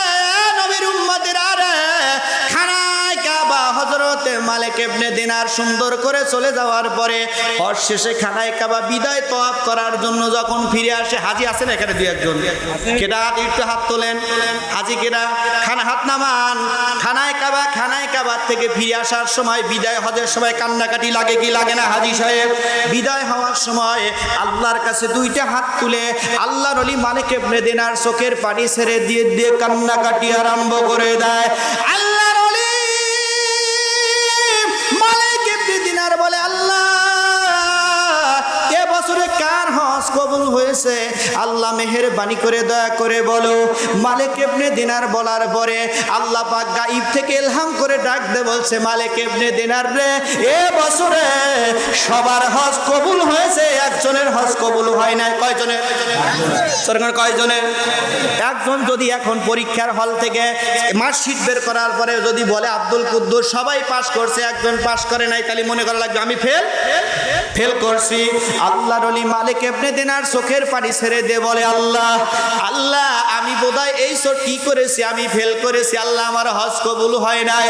নবীর উম্মতেরা রে, খানায় কাবা হযরতে মালিক ইবনে দিনার সুন্দর করে চলে যাওয়ার পরে হজ শেষে খানায় কাবা বিদায় তওয়াফ করার জন্য যখন ফিরে আসে, হাজি আছেন এখানে দুই একজন? কেডা? একটু হাত তোলেন। হাজি কেডা? খানা হাত নামান। খানায় কাবা থেকে ফিরে আসার সময়, বিদায় হজের সময় কান্নাকাটি লাগে কি লাগে না হাজি সাহেব? বিদায় হওয়ার সময় আল্লাহর কাছে দুইটা হাত তুলে আল্লাহর ওলি মালিক ইবনে দিনার চোখের পানি ছেড়ে দিয়ে দিয়ে কান্নাকাটি আরম্ভ করে দেয়। আল্লাহর ওলি মালিক ইবনে দিনার বলে, আল্লাহ এবছরে কার হজ কবুল হয়েছে? আল্লাহ মেহেরবানি করে দয়া করে বলো। মালিক ইবনে দিনার বলার পরে আল্লাহ পাক গায়েব থেকে ইলহাম করে ডাক দে বলছে, মালিক ইবনে দিনার রে, এবছরে সবার হজ কবুল হয়েছে, একজনের হজ কবুল হয় নাই। কয়জনের? সরকার কয়জনের? একজন। যদি এখন পরীক্ষার হল থেকে মার্কশিট বের করার পরে যদি বলে আব্দুল কুদ্দুস সবাই পাস করছে, একজন পাস করে নাই, তাহলে মনে করা লাগবে আমি ফেল করছি। আল্লাহর ওলি মালিক ইবনে দিনার চোখের পানি ছেড়ে দিয়ে বলে, আল্লাহ আমি বোধহয় এই কি করেছি, আমি ফেল করেছি, আল্লাহ আমার হজ কবুল হয় নাই।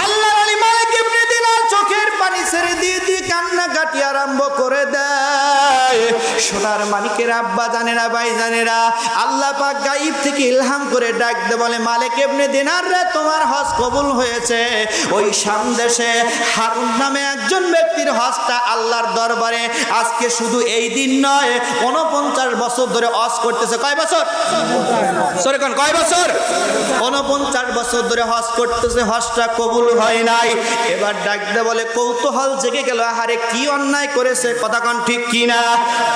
আল্লাহর ওলি মালিক ইবনে দিনার চোখের পানি ছেড়ে দিয়ে দিয়ে কান্নাকাটি আরম্ভ করে দেয়। সোনার মানিকের আব্বা জানেরা, ভাই জানেরা, আল্লাহ পাক গায়েব থেকে ইলহাম করে ডাক দে বলে, মালিক ইবনে দিনার রে, তোমার হজ কবুল হয়েছে। ওই সামদেশে হারুন নামে একজন ব্যক্তির হজটা আল্লাহর দরবারে আজকে শুধু এই দিন নয়, 49 বছর ধরে হজ করতেছে। কয় বছর? সরে কোন কয় বছর? 49 বছর ধরে হজ করতেছে, হজটা কবুল হয় নাই। এবার ডাক দে বলে, কৌতূহল জেগে গেল, আহারে কি অন্যায় করেছে? কথা কোন ঠিক কি না?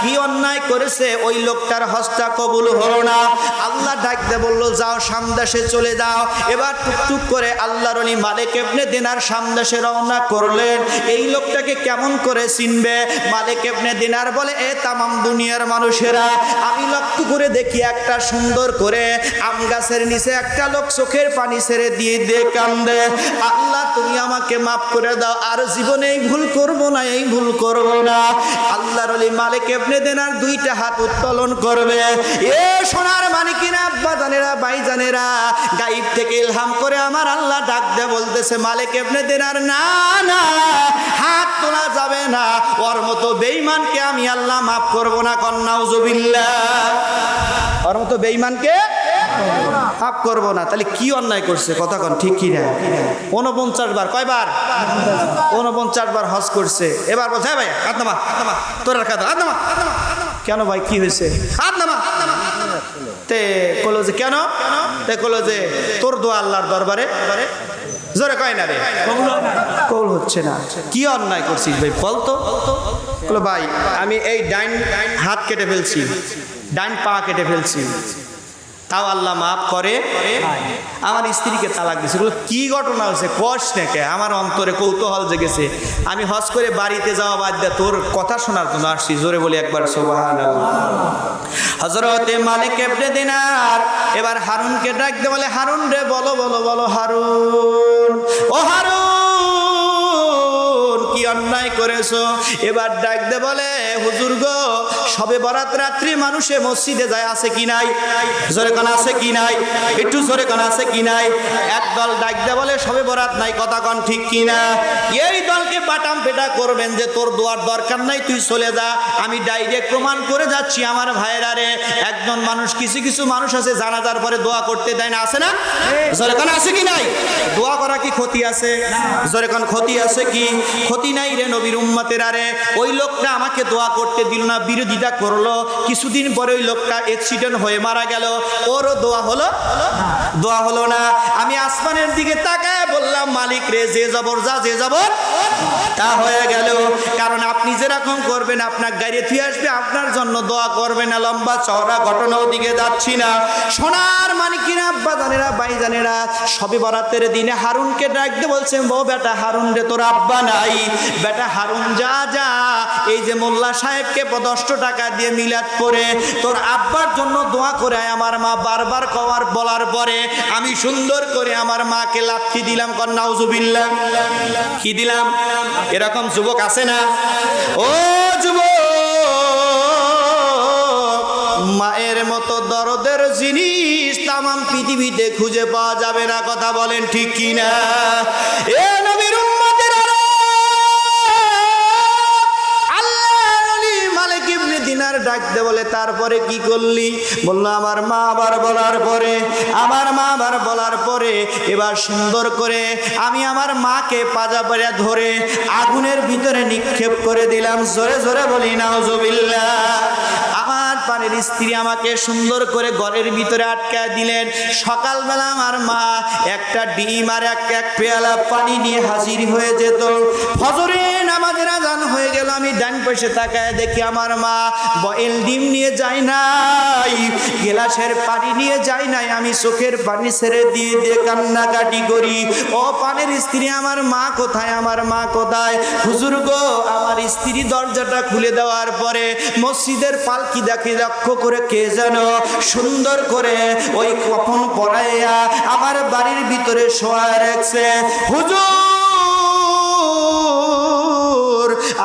কি অন্যায় করেছে ওই লোকটার হজটা কবুল হলো না? আল্লাহ ডাক দে বলল, যাও সামদেশে চলে যাও। এবার টুকটুক করে আল্লাহর ওলি মালিক ইবনে দিনার সামদেশে রওনা করলেন। এই লোকটাকে কেমন করে চিনবে? মালিক ইবনে দিনার বলে, এ তামাম দুনিয়ার মানুষেরা, আমি লক্ষ্য করে দেখি একটা সুন্দর করে আম গাছের নিচে একটা লোক চোখের পানি ছেড়ে দিয়ে দিয়ে কান্দে। আল্লাহ তুমি আমাকে মাফ করে দাও, আর জীবনে এই ভুল করব না, এই ভুল করব না। আল্লাহর ওলি মালিক ইবনে দিনার দুইটা হাত উত্তোলন করবে। এ সোনার মানিকিনা আব্বা জানেরা, ভাই জানেরা, গায়েব থেকে ইলহাম করে আমার আল্লাহ ডাক দে বলতেছে, মালিক ইবনে দিনার না না, হাত তোলা যাবে না, ওর মতো বেঈমানকে আমি আল্লাহ মাফ করব না। কন্নাউজুবিল্লাহ। ওর মতো বেঈমানকে মাফ করব না। তাহলে কি অন্যায় করছে? কথা কন ঠিক কি না? 49 বার। কয়বার? 49 বার হজ করছে। এবার বলছে, হ্যাঁ ভাই হাত নামা, তোর হাত নামা। কেন ভাই কি হয়েছে? হাত নামা। তে কলো যে কেন? তে কলো যে তোর দোয়া আল্লাহর দরবারে জোরে কয় না রে, কবুল হচ্ছে না। কি অন্যায় করছিস ভাই বল তো? বলো ভাই আমি এই ডাইন হাত কেটে ফেলছি, ডাইন পা কেটে ফেলছি, তাও আল্লাহ মাফ করে। আমার স্ত্রীকে তালাক দিয়েছে। বলো কি ঘটনা হয়েছে কষ নাকি? আমার অন্তরে কৌতূহল জেগেছে। আমি হজ করে বাড়িতে যাওয়া বাদ দিয়ে তোর কথা শোনার জন্য আসছি। জোরে বলি একবার সুবহানাল্লাহ। হযরতে মালিক ইবনে দিনার এবার হারুনকে ডাক দিয়ে বলে, হারুন রে বলো বলো বলো হারুন, ও হারুন কি অন্যায় করেছো? এবার ডাক দিয়ে বলে, হুজুর গো সবে বরাত রাত্রি মানুষে মসজিদে যায়, আছে কি নাই? জোরে কোন আছে কি নাই? একটু জোরে কোন আছে কি নাই? একদল ডাক দিয়ে বলে সবে বরাত নাই, কথা কোন ঠিক কি না? এই দলকে বাটাম পেটা করবেন যে তোর দোয়ার দরকার নাই, তুই চলে যা। আমি ডাইরেক্ট প্রমাণ করে যাচ্ছি আমার ভাইরা রে, একজন মানুষ কিছু কিছু মানুষ আছে জানাজার পরে দোয়া করতে দেয় না, আছে না? জোরে কোন আছে কি নাই? দোয়া করা কি ক্ষতি আছে? জোরে কোন ক্ষতি আছে কি? ক্ষতি নাই রে নবীর উম্মতেরা রে। ওই লোকটা আমাকে দোয়া করতে দিল না, বিরোধিতা করলো, কিছুদিন পরে ওই লোকটা অ্যাক্সিডেন্ট হয়ে মারা গেল, ওরও দোয়া হলো? দোয়া হলো না। আমি আসমানের দিকে তাকায় বললাম, মালিক রে যে জবর যা, যে জবর তা হয়ে গেল। কারণ আপনি যেরকম করবেন আপনার গাড়ি ফিরে আসবে, আপনার জন্য দোয়া করবে না। লম্বা চওড়া ঘটনাও দিকে যাচ্ছি না। সোনার মানিকিরা আব্বা জানেরা ভাই জানেরা, সবে বরাতের দিনে হারুনকে ডাক দিয়ে বলছে, বউ বেটা হারুন রে তোর আব্বা নাই, বেটা হারুন যা যা, এই যে মোল্লা সাহেবকে 10 টাকা দিয়ে মিলাদ পড়ে তোর আব্বার জন্য দোয়া করে আয়। আমার মা বারবার কওয়ার বলার পরে আমি সুন্দর করে আমার মাকে লাথি দিলাম, কর নাউজুবিল্লাহ। কি দিলাম? এরকম যুবক আছে না? ও যুবক, মায়ের মতো দরদের জিনিস তামাম পৃথিবীতে খুঁজে পাওয়া যাবে না, কথা বলেন ঠিক কিনা? এ নবীর উম্মতেরা রে, দিনার ডাকতে বলে তারপরে কি করলি? বললো আমার মা আবার বলার পরে, আমার মা আবার বলার পরে এবার সুন্দর করে আমি আমার মাকে পাজা পাজা ধরে আগুনের ভিতরে নিক্ষেপ করে দিলাম। জোরে জোরে বলি নাউজুবিল্লাহ। আমার পানের স্ত্রী আমাকে সুন্দর করে ঘরের ভিতরে আটকায় দিলেন। সকালবেলা আমার মা একটা ডিম আর এক পেয়ালা পানি নিয়ে হাজির হয়ে যেত। ফজরে নামাজের আযান হয়ে গেল, আমি ডান পাশে তাকায় দেখি আমার মা বয়েল ডিম নিয়ে যায় নাই, গেলাসের পানি নিয়ে যায় নাই। আমি চোখের পানি ছেড়ে দিয়ে দিয়ে কান্নাকাটি করি, ও পানের স্ত্রী আমার মা কোথায়, আমার মা কোথায়? হুজুর গো, আমার স্ত্রী দরজাটা খুলে দেওয়ার পরে মসজিদের পালকি দেখে লক্ষ্য করে কে যেন সুন্দর করে ওই কফন পরাইয়া আমার বাড়ির ভিতরে শোয়া রাখছে। হুজুর,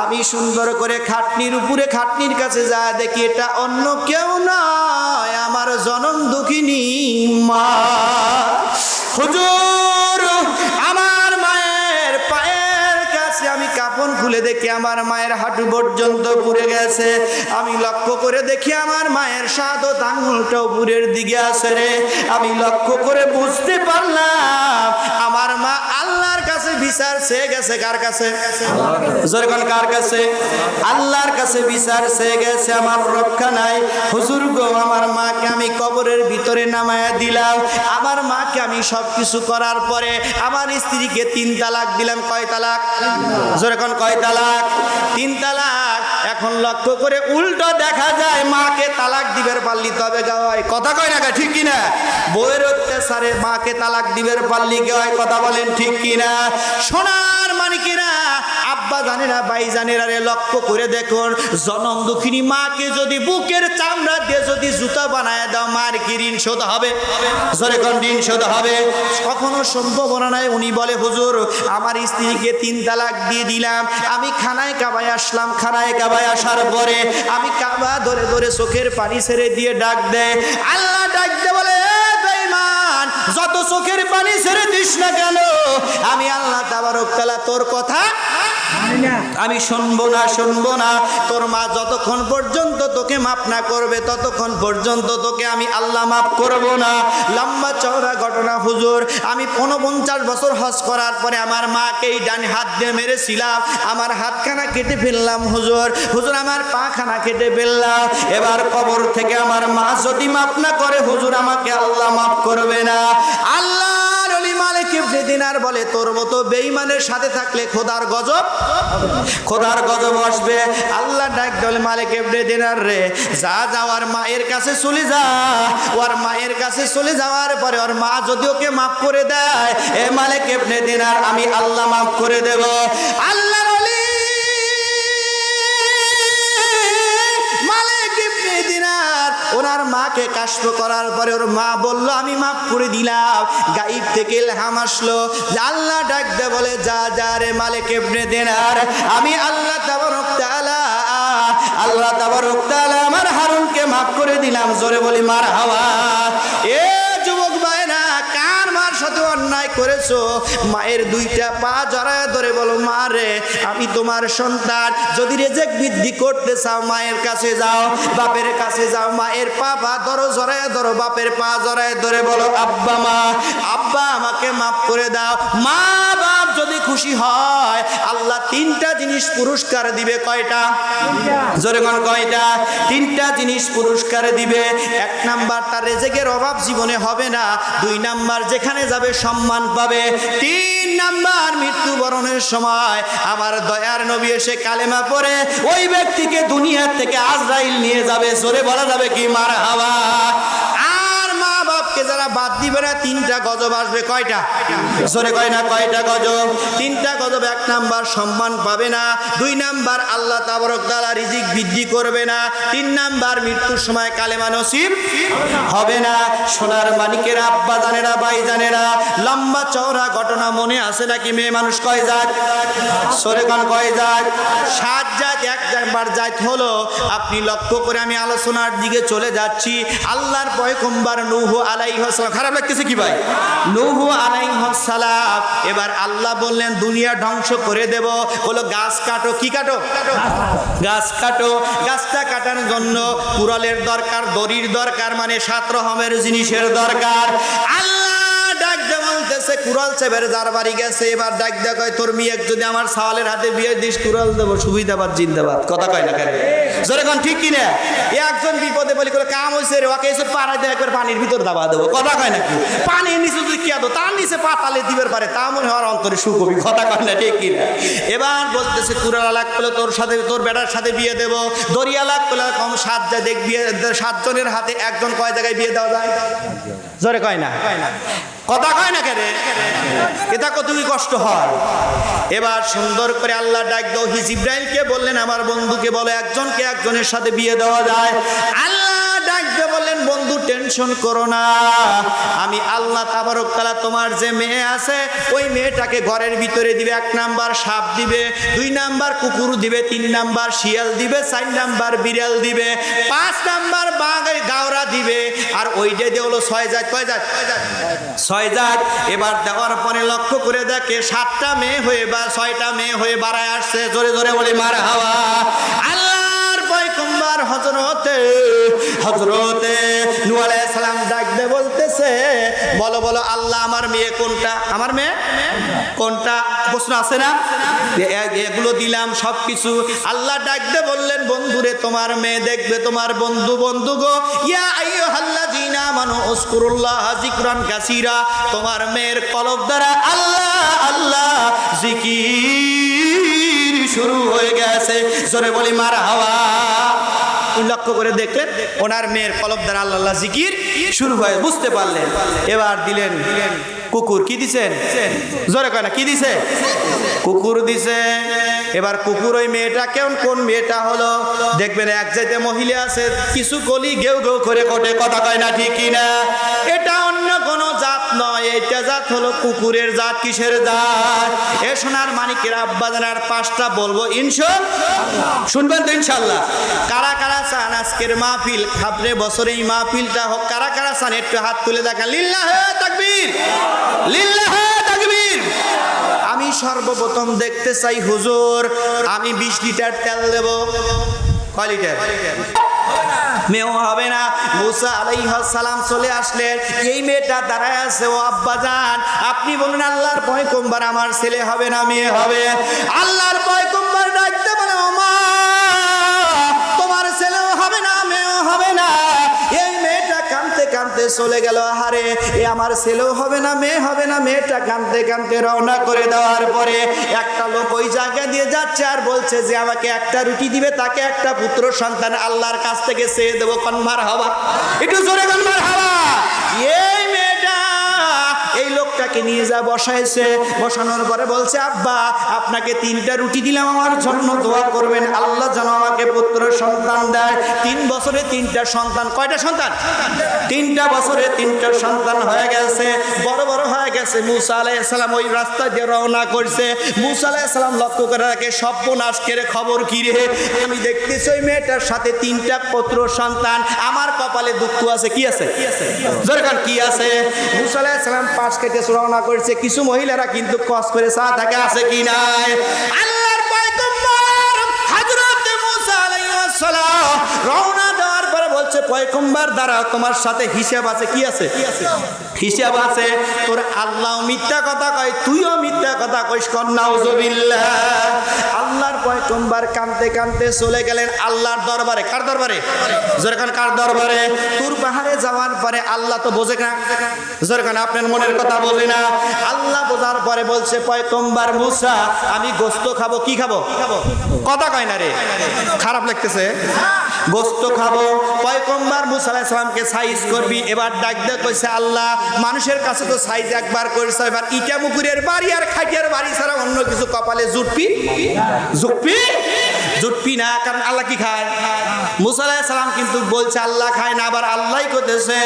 আমি সুন্দর করে খাটনির উপরে খাটনির কাছে যা দেখি এটা অন্য কেউ নয়, আমার জনম দুঃখিনী মা। হুজুর, আমার মায়ের পায়ের কাছে আমি কাপড় খুলে দেখি আমার মায়ের হাঁটু পর্যন্ত পুড়ে গেছে। আমি লক্ষ্য করে দেখি আমার মায়ের শাহাদত আঙুলটা উপরের দিকে আছে রে। আমি লক্ষ্য করে বুঝতে পারলাম আমার মা আল্লাহর কাছে বিচার চেয়ে গেছে। কার কাছে? যখন কার কাছে? আল্লাহর কাছে বিচার চেয়ে গেছে, আমার রক্ষা নাই। হুজুর গো, আমার মাকে আমি কবরের ভিতরে নামায়া দিলাম। আমার মাকে আমি সবকিছু করার পরে আমার স্ত্রীকে 3 তালাক দিলাম। কয় তালাক? যখন কয় তালাক? 3 তালাক। এখন লক্ষ্য করে উল্টো দেখা যায় মাকে তালাক দিবের পারলি তবে গাওয়ায়, কথা কয় না ঠিক কিনা? বউয়ের অত্যাচারে মাকে তালাক দিবের পারলি গাওয়ায়, কথা বলেন ঠিক কিনা? সোনার মানিকেরা আব্বা জানেরা ভাই জানেরা রে, লক্ষ্য করে দেখুন, জনম দুঃখিনী মাকে যদি বুকের চামড়া দিয়ে যদি জুতা বানায় দাও, মার কি ঋণ শোধ হবে? জোরে কোন ঋণ শোধ হবে? কখনো সম্ভাবনা নাই। উনি বলে হুজুর, আমার স্ত্রীকে 3 তালাক দিয়ে দিলাম। আমি খানায় কাবায় আসলাম, খানায় কাবায় আসার পরে আমি কাবা ধরে ধরে চোখের পানি ছেড়ে দিয়ে ডাক দেয়। আল্লাহ ডাক দে বলে, বেঈমান, যত চোখের পানি ছেড়ে দিস না কেন, আমি আল্লাহ তাবারক তাআলা তোর কথা আমি শুনবো না, শুনবো না। তোর মা যতক্ষণ পর্যন্ত তোকে মাফ না করবে ততক্ষণ পর্যন্ত তোকে আমি আল্লাহ মাফ করব না। লম্বা চওড়া ঘটনা হুজুর, আমি 49 বছর হজ করার পরে আমার মাকে এই ডান হাত দিয়ে মেরেছিলাম, আমার হাতখানা কেটে ফেললাম হুজুর, হুজুর আমার পাখানা কেটে ফেললাম। এবার কবর থেকে আমার মা যদি মাফ না করে হুজুর আমাকে আল্লাহ মাফ করবে না। আল্লাহ মালিক ইবনে দিনার বলে তোর মতো বেঈমানের সাথে থাকলে খোদার গজব, খোদার গজব আসবে। আল্লাহ ডাক বলে মালিক ইবনে দিনার রে, যা যাওয়ার মায়ের কাছে চলে যা। ওর মায়ের কাছে চলে যাওয়ার পরে ওর মা যদি ওকে মাফ করে দেয়, এ মালিক ইবনে দিনার আমি আল্লাহ মাফ করে দেব। আল্লাহর ওলি মালিক ইবনে দিনার ওনার মাকে কাশফ করার পরে ওর মা বলল আমি মাফ করে দিলাম। গায়েব থেকে ইলহাম আসলো, আল্লাহ ডাক দে বলে যা যা রে মালিক ইবনে দিনার, আমি আল্লাহ তাবারক তাআলা, আল্লাহ তাবারক তাআলা আমার হারুনকে মাফ করে দিলাম। জোরে বলি মারহাবা। এ যুবক ভাইরা, কার মার সাথে অন্যায় করেছো? মায়ের দুইটা পা জড়ায় ধরে বলো মা রে আমি তোমার সন্তান, যদি রেজেক বৃদ্ধি করতে চাও মায়ের কাছে যাও, বাপের কাছে যাও, মায়ের পা ধরো জড়ায় ধরো, বাপের পা জড়ায় ধরে বলো আব্বা মা, আব্বা আমাকে মাফ করে দাও। মা বাপ যদি খুশি হয় আল্লাহ 3টা জিনিস পুরস্কার দিবে। কয়টা? জোরে কোন কয়টা? 3টা জিনিস পুরস্কার দিবে। 1 নাম্বার তার রেজেকের অভাব জীবনে হবে না, 2 নাম্বার যেখানে যাবে সম্মান পাবে, 3 নাম্বার মৃত্যুবরণের সময় আমার দয়ার নবী এসে কালেমা পড়ে ওই ব্যক্তিকে দুনিয়া থেকে আজরাইল নিয়ে যাবে। জোরে বলা যাবে কি মারহাবা। আর মা বাপকে যারা বাদ দিবে না 3টা গজব আসবে। কয়টা? জোরে কয় না কয়টা গজব? 3টা গজব। 1 নাম্বার সম্মান পাবে না, 2 নাম্বার আল্লাহ তাবারক তাআলা রিজিক বৃদ্ধি করবে না, 3 নাম্বার মৃত্যুর সময় কালেমা নসিব হবে না। সোনার মানিকের আব্বা জানেরা, ভাই জানেরা, লম্বা চওড়া ঘটনা মনে আছে নাকি? মেয়ে মানুষ কয় জাত? সরে কোন কয় জাত? 7 জাত। 1 নাম্বার জাত হলো, আপনি লক্ষ্য করে আমি আলোচনার দিকে চলে যাচ্ছি, আল্লাহর পয়গম্বর নূহ আলাইহিস সালাম। খারাপ লাগতেছে কি ভাই? নূহ আলাইহিস সালাম এবার আল্লাহ বললেন দুনিয়া ধ্বংস করে দেব, হলো গাছ কাটো। কি কাটো? গাছ কাটো। গাছটা কাটার জন্য কুড়ালের দরকার, দড়ির দরকার, মানে 7 রকমের জিনিসের দরকার। আল্লাহ ডাক দে বলতেছে কুড়াল চেবের যার বাড়ি গেছে, এবার ডাক দে কয় তোর মেয়ে যদি আমার সাওয়ালের হাতে বিয়ে দিস কুড়াল দেবো, সুবিধাবাদ জিন্দাবাদ। কথা কয় না কেন? জোরে কোন ঠিক কিনা? একজন বিপদে বলি করে কাম হয়েছে রে, ওকে এসে পাড়ায় দিয়ে একবার পানির ভিতর দাবা দেবো। কথা কয় নাকি? পানির নিচে যদি কে দো তার নিচে পাতালে দিবের পারে, তা মনে হওয়ার অন্তরে সুখ হবি। কথা কয় না ঠিক কিনা? এবার বলতেছে কুড়াল লাগ করলে তোর সাথে, তোর বেটার সাথে বিয়ে দেবো। দরিয়া লাগ করলে কম 7 যায় দেখ বিয়ে, 7 জনের হাতে একজন কয় জায়গায় বিয়ে দেওয়া যায়? জোরে কয় না? কথা কয় না কেন? এটা কতই কষ্ট হয়। এবার সুন্দর করে আল্লাহ ডাক দাও, জিবরাইলকে বললেন আমার বন্ধুকে বলো একজনকে একজনের সাথে বিয়ে দেওয়া যায়। আল্লাহ ডাক দিয়ে বললেন বন্ধু টেনশন করো না, আমি আল্লাহ তাবারক তাআলা তোমার যে মেয়ে আছে ওই মেয়েটাকে ঘরের ভিতরে দিবে। 1 নাম্বার সাপ দিবে, 2 নাম্বার কুকুর দিবে, 3 নাম্বার শিয়াল দিবে, 4 নাম্বার বিড়াল দিবে, 5 নাম্বার বাঘ গাওরা দিবে, আর ওই যে হলো 6 জাত। কয় জাত? 6 জাত। এবার দেওয়ার পরে লক্ষ্য করে দেখে 7টা মেয়ে হয়ে বা 6টা মেয়ে হয়ে বাড়ায় আসছে। জোরে জোরে বলি মারহাবা। আল্লাহর পয়গম্বর হযরতে নূহ আলাইহিস সালাম ডাক দিয়ে বলতেছে বলো বলো আল্লাহ আমার মেয়ে কোনটা? আমার মেয়ে কোনটা? প্রশ্ন আছে না? এগুলো দিলাম সব কিছু। আল্লাহ ডাক দিয়ে বললেন বন্ধুরে তোমার মেয়ে দেখবে তোমার বন্ধু। বন্ধু গো, ইয়া আইয়ুহাল্লাযীনা আমানু উযকুরুল্লাহ যিকরান কাসীরা, তোমার মেয়ের কলব দ্বারা আল্লাহ আল্লাহ জিকির শুরু হয়ে গেছে। জোরে বলি মারহাবা। লক্ষ্য করে দেখলেন ওনার মেয়ের কলব দ্বারা আল্লাহ আল্লাহ জিকির শুরু হয়, বুঝতে পারলেন। এবার দিলেন কুকুর। কি দিছেন? জোরে কয় না কি দিছে? কুকুর দিছে। এবার কুকুর ওই মেয়েটা কেমন? কোন মেয়েটা হলো দেখবেন এক জায়গায় মহিলা আছে কিছু কলি গেউ গেউ করে কোটে। কথা কয় না ঠিক কিনা? এটা অন্য কোনো জাত নয়, এটা জাত হলো কুকুরের জাত। কিসের জাত? এ সোনার মানিকের আব্বাজানার 5টা বলবো ইনশাআল্লাহ, শুনবেন তো ইনশাআল্লাহ। কারা কারা চান আজকের মাহফিল সামনে বছর এই মাহফিলটা হোক? কারা কারা চান একটু হাত তুলে দেখা। লিল্লাহে তাকবীর, লিল্লাহে তাকবীর। আমি সর্বপ্রথম দেখতে চাই হুজুর, আমি 20 লিটার তেল দেব। কয় লিটার? মেয়েও হবে না। মুসা আলাইহিস সালাম চলে আসলেন, এই মেয়েটা দাঁড়ায় আছে, ও আব্বাজান আপনি বলুন আল্লাহর পয়গম্বর আমার ছেলে হবে না মেয়ে হবে? আল্লাহর পয়গম্বর ডাকতে বলে, ও মা, তোমার ছেলেও হবে না মেয়েও হবে না। এই মেয়েটা কাঁদতে কাঁদতে চলে গেল, আহারে এ আমার ছেলেও হবে না মেয়ে হবে না। মেয়েটা কাঁদতে কাঁদতে রওনা করে দেওয়ার পরে একটা লোক ওই জায়গা দিয়ে যাচ্ছে আর বলছে যে আমাকে একটা রুটি দিবে, তাকে একটা পুত্র সন্তান আল্লাহর কাছ থেকে চেয়ে দেবো। কনমার হওয়া, একটু জোরে কনমার হওয়া। এই মেয়েটা এই লোকটাকে নিয়ে যা বসাইছে, বসানোর পরে বলছে, আব্বা আপনাকে 3টা রুটি দিলাম, আমার জন্য দোয়া করবেন আল্লাহ যেন আমাকে পুত্র সন্তান দেয়। 3 বছরে 3টা সন্তান। কয়টা সন্তান? 3টা বছরে 3টা সন্তান হয়ে গেছে, বড় বড় হয়ে গেছে। মুসা আলাইহিস সালাম ওই রাস্তা দিয়ে রওনা করছে। মুসা আলাইহিস সালাম লক্ষ্য করে রাখে, সর্বনাশ করে খবর কি রে, আমি দেখতেছি ওই মেয়েটার সাথে 3টা পুত্র সন্তান, আমার কপালে দুঃখ আছে। কি আছে? জোরকান কি আছে? মুসা আলাইহিস সালাম পাশ কেটে রওনা করছে। কিছু মহিলারা কিন্তু কস করে চা থাকে আছে কি নাই। আল্লাহর পয়গম্বর হযরত মুসা আলাইহিস সালাম রওনা দেওয়ার পরে বলছে, পয়গম্বর দাঁড়াও, তোমার সাথে হিসাব আছে। কি আছে? হিসাব আছে। তোর আল্লাহ মিথ্যা কথা কয়, তুইও মিথ্যা কথা কইস। কর নাউজুবিল্লাহ। আল্লাহর পয়গম্বর কাঁদতে কাঁদতে চলে গেলেন আল্লাহর দরবারে। কার দরবারে? জোরকান কার দরবারে? তুর পাহাড়ে যাওয়ার পরে আল্লাহ তো বোঝে না, জোরকান আপনার মনের কথা বোঝে না। আল্লাহ বোঝার পরে বলছে, পয়গম্বর মুসা আমি গোশত খাবো। কি খাবো? কথা কয় না রে, খারাপ লাগতেছে। গোশত খাবো। পয়গম্বর মুসা আলাইহিস সালামকে সাইজ করবি। এবার ডাক দিয়ে কইছে, আল্লাহ মানুষের কাছে তো সাইজ একবার করেছে, এবার ইটা মুকুরের বাড়ি আর খাটিয়ার বাড়ি ছাড়া অন্য কিছু কপালে জুটবি জুটবি না। কারণ আল্লাহ কি খায়? মুসা আলাইহিস সালাম কিন্তু বলছে আল্লাহ খায় না, আবার আল্লাহই করতেছে।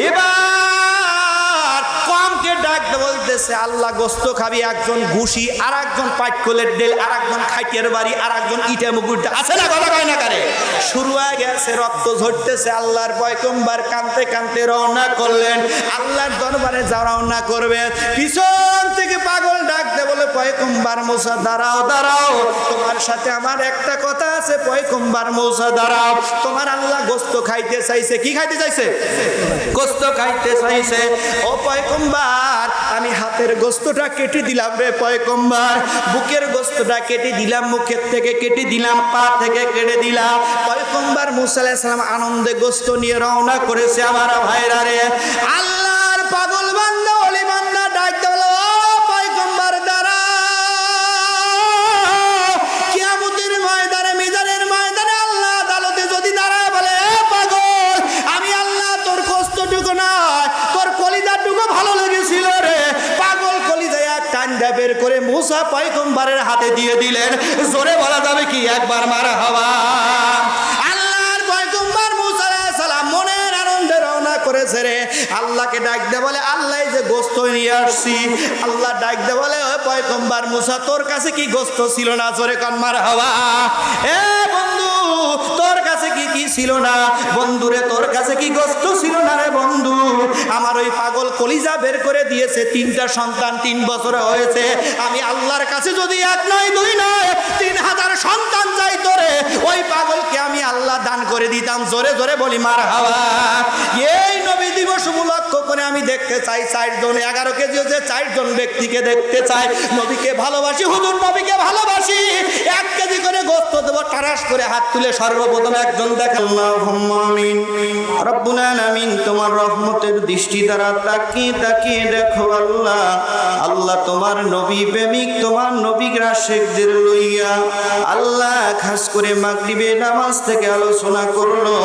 এবার কমকে ডাক দিয়ে বলতেছে, আল্লাহ গোশত খাবি, একজন ঘুষি আর একজন পাটকলের ডেল আর একজন খাটিয়ার বাড়ি আর একজন ইটা মুকুর আছে না? কথা কয় না কারে? শুরু হয়ে গেছে, রক্ত ঝরতেছে। আল্লাহর পয়গম্বর কাঁদতে কাঁদতে রওনা করলেন আল্লাহর দরবারে যা রওনা করবে। পিছন থেকে পাগল ডাক দে বলে, পয়গম্বর মুসা দাঁড়াও দাঁড়াও, তোমার সাথে আমার একটা কথা আছে। পয়গম্বর মুসা দাঁড়াও, তোমার আল্লাহ গোশত খাইতে চাইছে। কি খাইতে চাইছে? গোশত খাইতে চাইছে। ও পয়গম্বর আমি হাতের গোশতটা কেটে দিলাম রে পয়গম্বর, বুকের গোশতটা কেটে দিলাম, মুখের থেকে কেটে দিলাম, পা থেকে কেটে দিলাম। পয়গম্বর মুসা আলাইহিস সালাম আনন্দে গোশত নিয়ে রওনা করেছে। আমার ভাইরা রে, আল্লাহর পাগল বান্দা ওলি বান্দা ডাক দিলো, ও পয়গম্বর দাঁড়াও, কিয়ামতের ময়দানে, মিজানের ময়দানে আল্লাহ আদালতে যদি দাঁড়ায় বলে, পাগল আমি আল্লাহ তোর গোশতটুকু নয় তোর কলিজাটুকু ভালো লেগেছিল রে। পাগল কলিজায় টান্ডা বের করে মুসা পয়গম্বরের হাতে দিয়ে দিলেন। জোরে বলা যাবে কি একবার মারহাবা? আল্লাহর পয়গম্বর মুসা আলাইহিস সালাম মনের আনন্দে রওনা করেছে রে। আল্লাহকে ডাক দে বলে, আল্লাহ যে গোশত নিয়ে আসছি। আল্লাহ ডাক দে বলে, ও পয়গম্বর মুসা তোর কাছে কি গোশত ছিল না? জোরে কান মারহাবা। এ বন্ধু তোর কাছে কি কি ছিল না? বন্ধুরে তোর কাছে কি গোশত ছিল না রে বন্ধু? আমার ওই পাগল কলিজা বের করে দিয়েছে, 3টা সন্তান 3 বছরে হয়েছে। আমি আল্লাহর কাছে যদি 1 নয় 2 নয় 3000 সন্তান চাই তোরে, ওই পাগলকে আমি আল্লাহ দান করে দিতাম। জোরে জোরে বলি মারহাবা। এই নবী দিবস উপলক্ষ করে আমি দেখতে চাই 4 জন 11 কেজি হচ্ছে 4 জন ব্যক্তিকে দেখতে চাই। নবীকে ভালোবাসি, হুজুর নবীকে ভালোবাসি। 1 কেজি করে গোশত দেব, টারাস করে হাত তুলে সর্বপ্রথম একজন দেখ। আল্লাহুম্মা আমিন। রব্বুল আলামিন তোমার রহমতের দৃষ্টি দ্বারা তাকিয়ে তাকিয়ে দেখো আল্লাহ। আল্লাহ তোমার নবী প্রেমিক, তোমার নবী আশিকদের লইয়া আল্লাহ খাস করে মাগরিবে নামাজ থেকে আলোচনা করলো।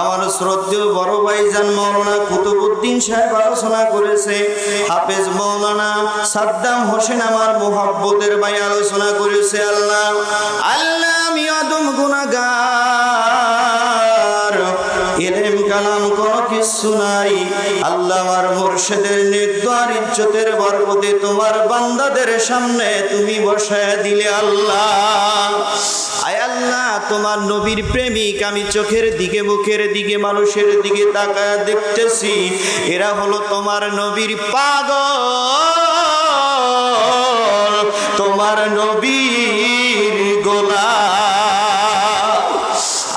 আমার শ্রদ্ধেয় বড় ভাইজান মাওলানা কুতুবউদ্দিন সাহেব আলোচনা করেছে। হাফেজ মাওলানা সাদ্দাম হোসেন আমার মুহাব্বতের ভাই আলোচনা করেছে। আল্লাহ আল্লাহ আমি আদম গুনাহগার, ইলম কালাম কোনো কিছু নাই। আল্লাহ আমার মুর্শিদের নির্দোয়ার ইজ্জতের বরকতে তোমার বান্দাদের সামনে তুমি বসায় দিলে। আল্লাহ আয় আল্লাহ তোমার নবীর প্রেমিক, আমি চোখের দিকে মুখের দিকে মানুষের দিকে তাকায় দেখতেছি, এরা হলো তোমার নবীর পাগল। তোমার নবীর গোলাম।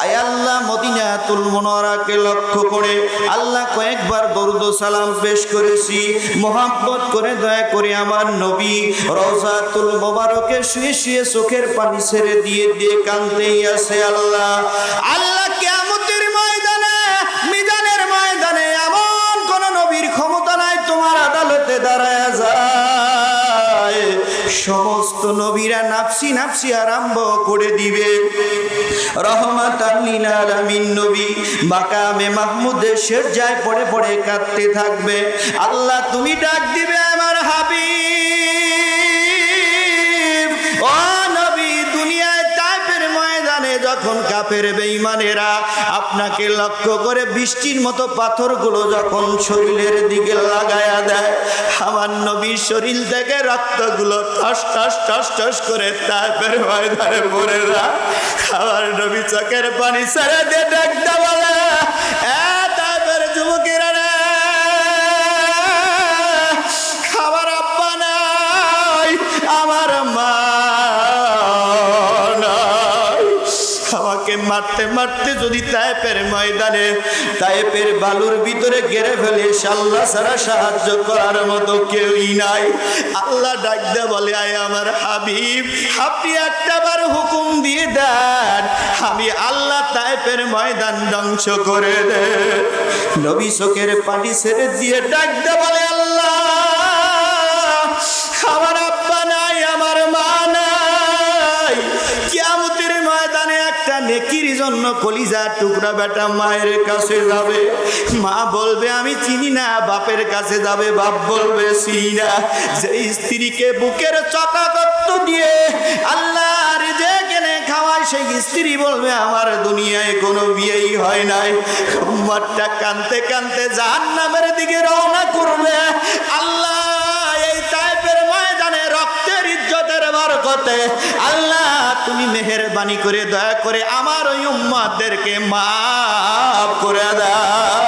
আয় আল্লাহ, মদিনাতুল মুনাওয়ারাকে লক্ষ্য করে আল্লাহ কয়েকবার দরুদ ও সালাম পেশ করেছি। মোহাব্বত করে দয়া করে আমার নবী রওজাতুল মুবারকে শুয়ে শুয়ে চোখের পানি ছেড়ে দিয়ে দিয়ে কাঁদতেই আছে। আল্লাহ আল্লাহ, কিয়ামতের ময়দানে, মিজানের ময়দানে এমন কোন নবীর ক্ষমতা নাই তোমার আদালতে দাঁড়ায় যায়। সমস্ত নবীরা নাফসি নাফসি আরম্ভ করে দিবে। রহমাতাল লিল আলামিন নবী মাকামে মাহমুদের সিজদায় পড়ে পড়ে কাঁদতে থাকবে। আল্লাহ তুমি ডাক দিবে, আমার হাবিব ও নবী, দুনিয়ায় তায়েফের ময়দানে যখন কাফের বেঈমানেরা আপনাকে লক্ষ্য করে বৃষ্টির মতো পাথরগুলো যখন শরীরের দিকে লাগায়া দেয়, আমার নবীর শরীর থেকে রক্তগুলো টস টস টস টস করে তায়েফের ময়দানে পড়ে যায়। আমার নবী চোখের পানি ছেড়ে দিয়ে ডাকতে বলে, এ তায়েফের যুবকেরা রে, আমার আব্বা নাই, আমার মা নাই, আমাকে মারতে মারতে যদি তায়েফের ময়দানে তায়েফের বালুর ভিতরে গেড়ে ফেলে, আল্লাহ ছাড়া সাহায্য করার মতো কেউই নাই। আল্লাহ ডাকতে বলে, আয় আমার হাবিব, আপনি একটাবার হুকুম দিয়ে দেন, আমি আল্লাহ তায়েফের ময়দান ধ্বংস করে দে। নবী চোখের পানি ছেড়ে দিয়ে ডাকতে বলে, আল্লাহ আমার আব্বা নাই, আমার মা নাই, কিয়ামতের ময়দানে একটা নেকির জন্য কলিজা টুকরা বেটা মায়ের কাছে যাবে, মা বলবে আমি চিনি না, বাপের কাছে যাবে, বাপ বলবে চিনি না। যে স্ত্রীকে বুকের চকাকত্ত দিয়ে আল্লাহ রিজিক এনে খাওয়ায়, সেই স্ত্রী বলবে আমার দুনিয়ায় কোনো বিয়েই হয় নাই। উম্মতটা কানতে কানতে জাহান্নামের দিকে রওনা করবে। আল্লাহ এই তায়েফের ময়দানে রক্তের ইজ্জতের বরকতে আল্লাহ তুমি মেহেরবানি করে দয়া করে আমার ওই উম্মতদেরকে মাফ করে দাও।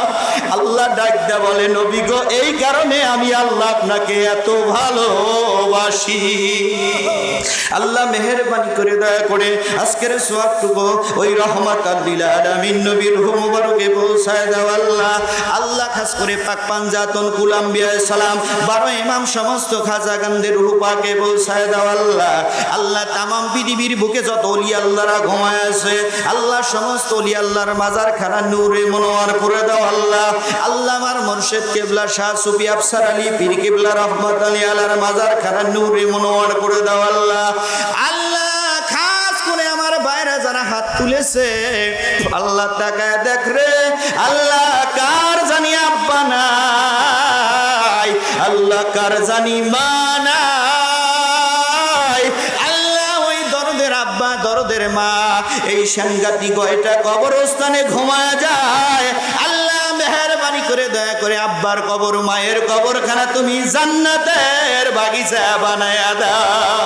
আল্লাহ ডাকতে বলে, নবী গো, এই কারণে আমি আল্লাহ আপনাকে এত ভালোবাসি। আল্লাহ মেহেরবানি করে দয়া করে আজকের সোয়াবটুকু ওই রহমাতাল লিল আলামিন নবীর রূহ মুবারকে পৌঁছায় দাও। আল্লাহ আল্লাহ খাস করে পাক পাঞ্জাতন কুল আম্বিয়া সালাম 12 ইমাম সমস্ত খাজাগানদের রূহ পাকে পৌঁছায় দাও। আল্লাহ আল্লাহ তামাম পৃথিবীর বুকে যত ওলি আল্লাহরা ঘুমায় আছে, আল্লাহ সমস্ত ওলি আল্লাহর মাজার খানা নূরে মনোয়ার করে দাও। আল্লাহ আল্লাহ আমার মুর্শিদ কিবলা শাহ সুফি আফসার আলী পীর কিবলা রহমত আলী আলার মাজার খানা নূরে মনোয়ার করে দাও। আল্লাহ আল্লাহ খাস করে আমার বাইরে যারা হাত তুলেছে, আল্লাহ তাকায় দেখ রে, আল্লাহ কার জানি আব্বা নাই, আল্লাহ কার জানি মা নাই, আল্লাহ ওই দরদের আব্বা দরদের মা এই সাংঘাতিক কয়টা কবরস্থানে ঘুমায় যায়। আল্লাহ মেহেরবানি করে দয়া করে আব্বার কবর মায়ের কবরখানা তুমি জান্নাতের বাগিচা বানায়া দাও।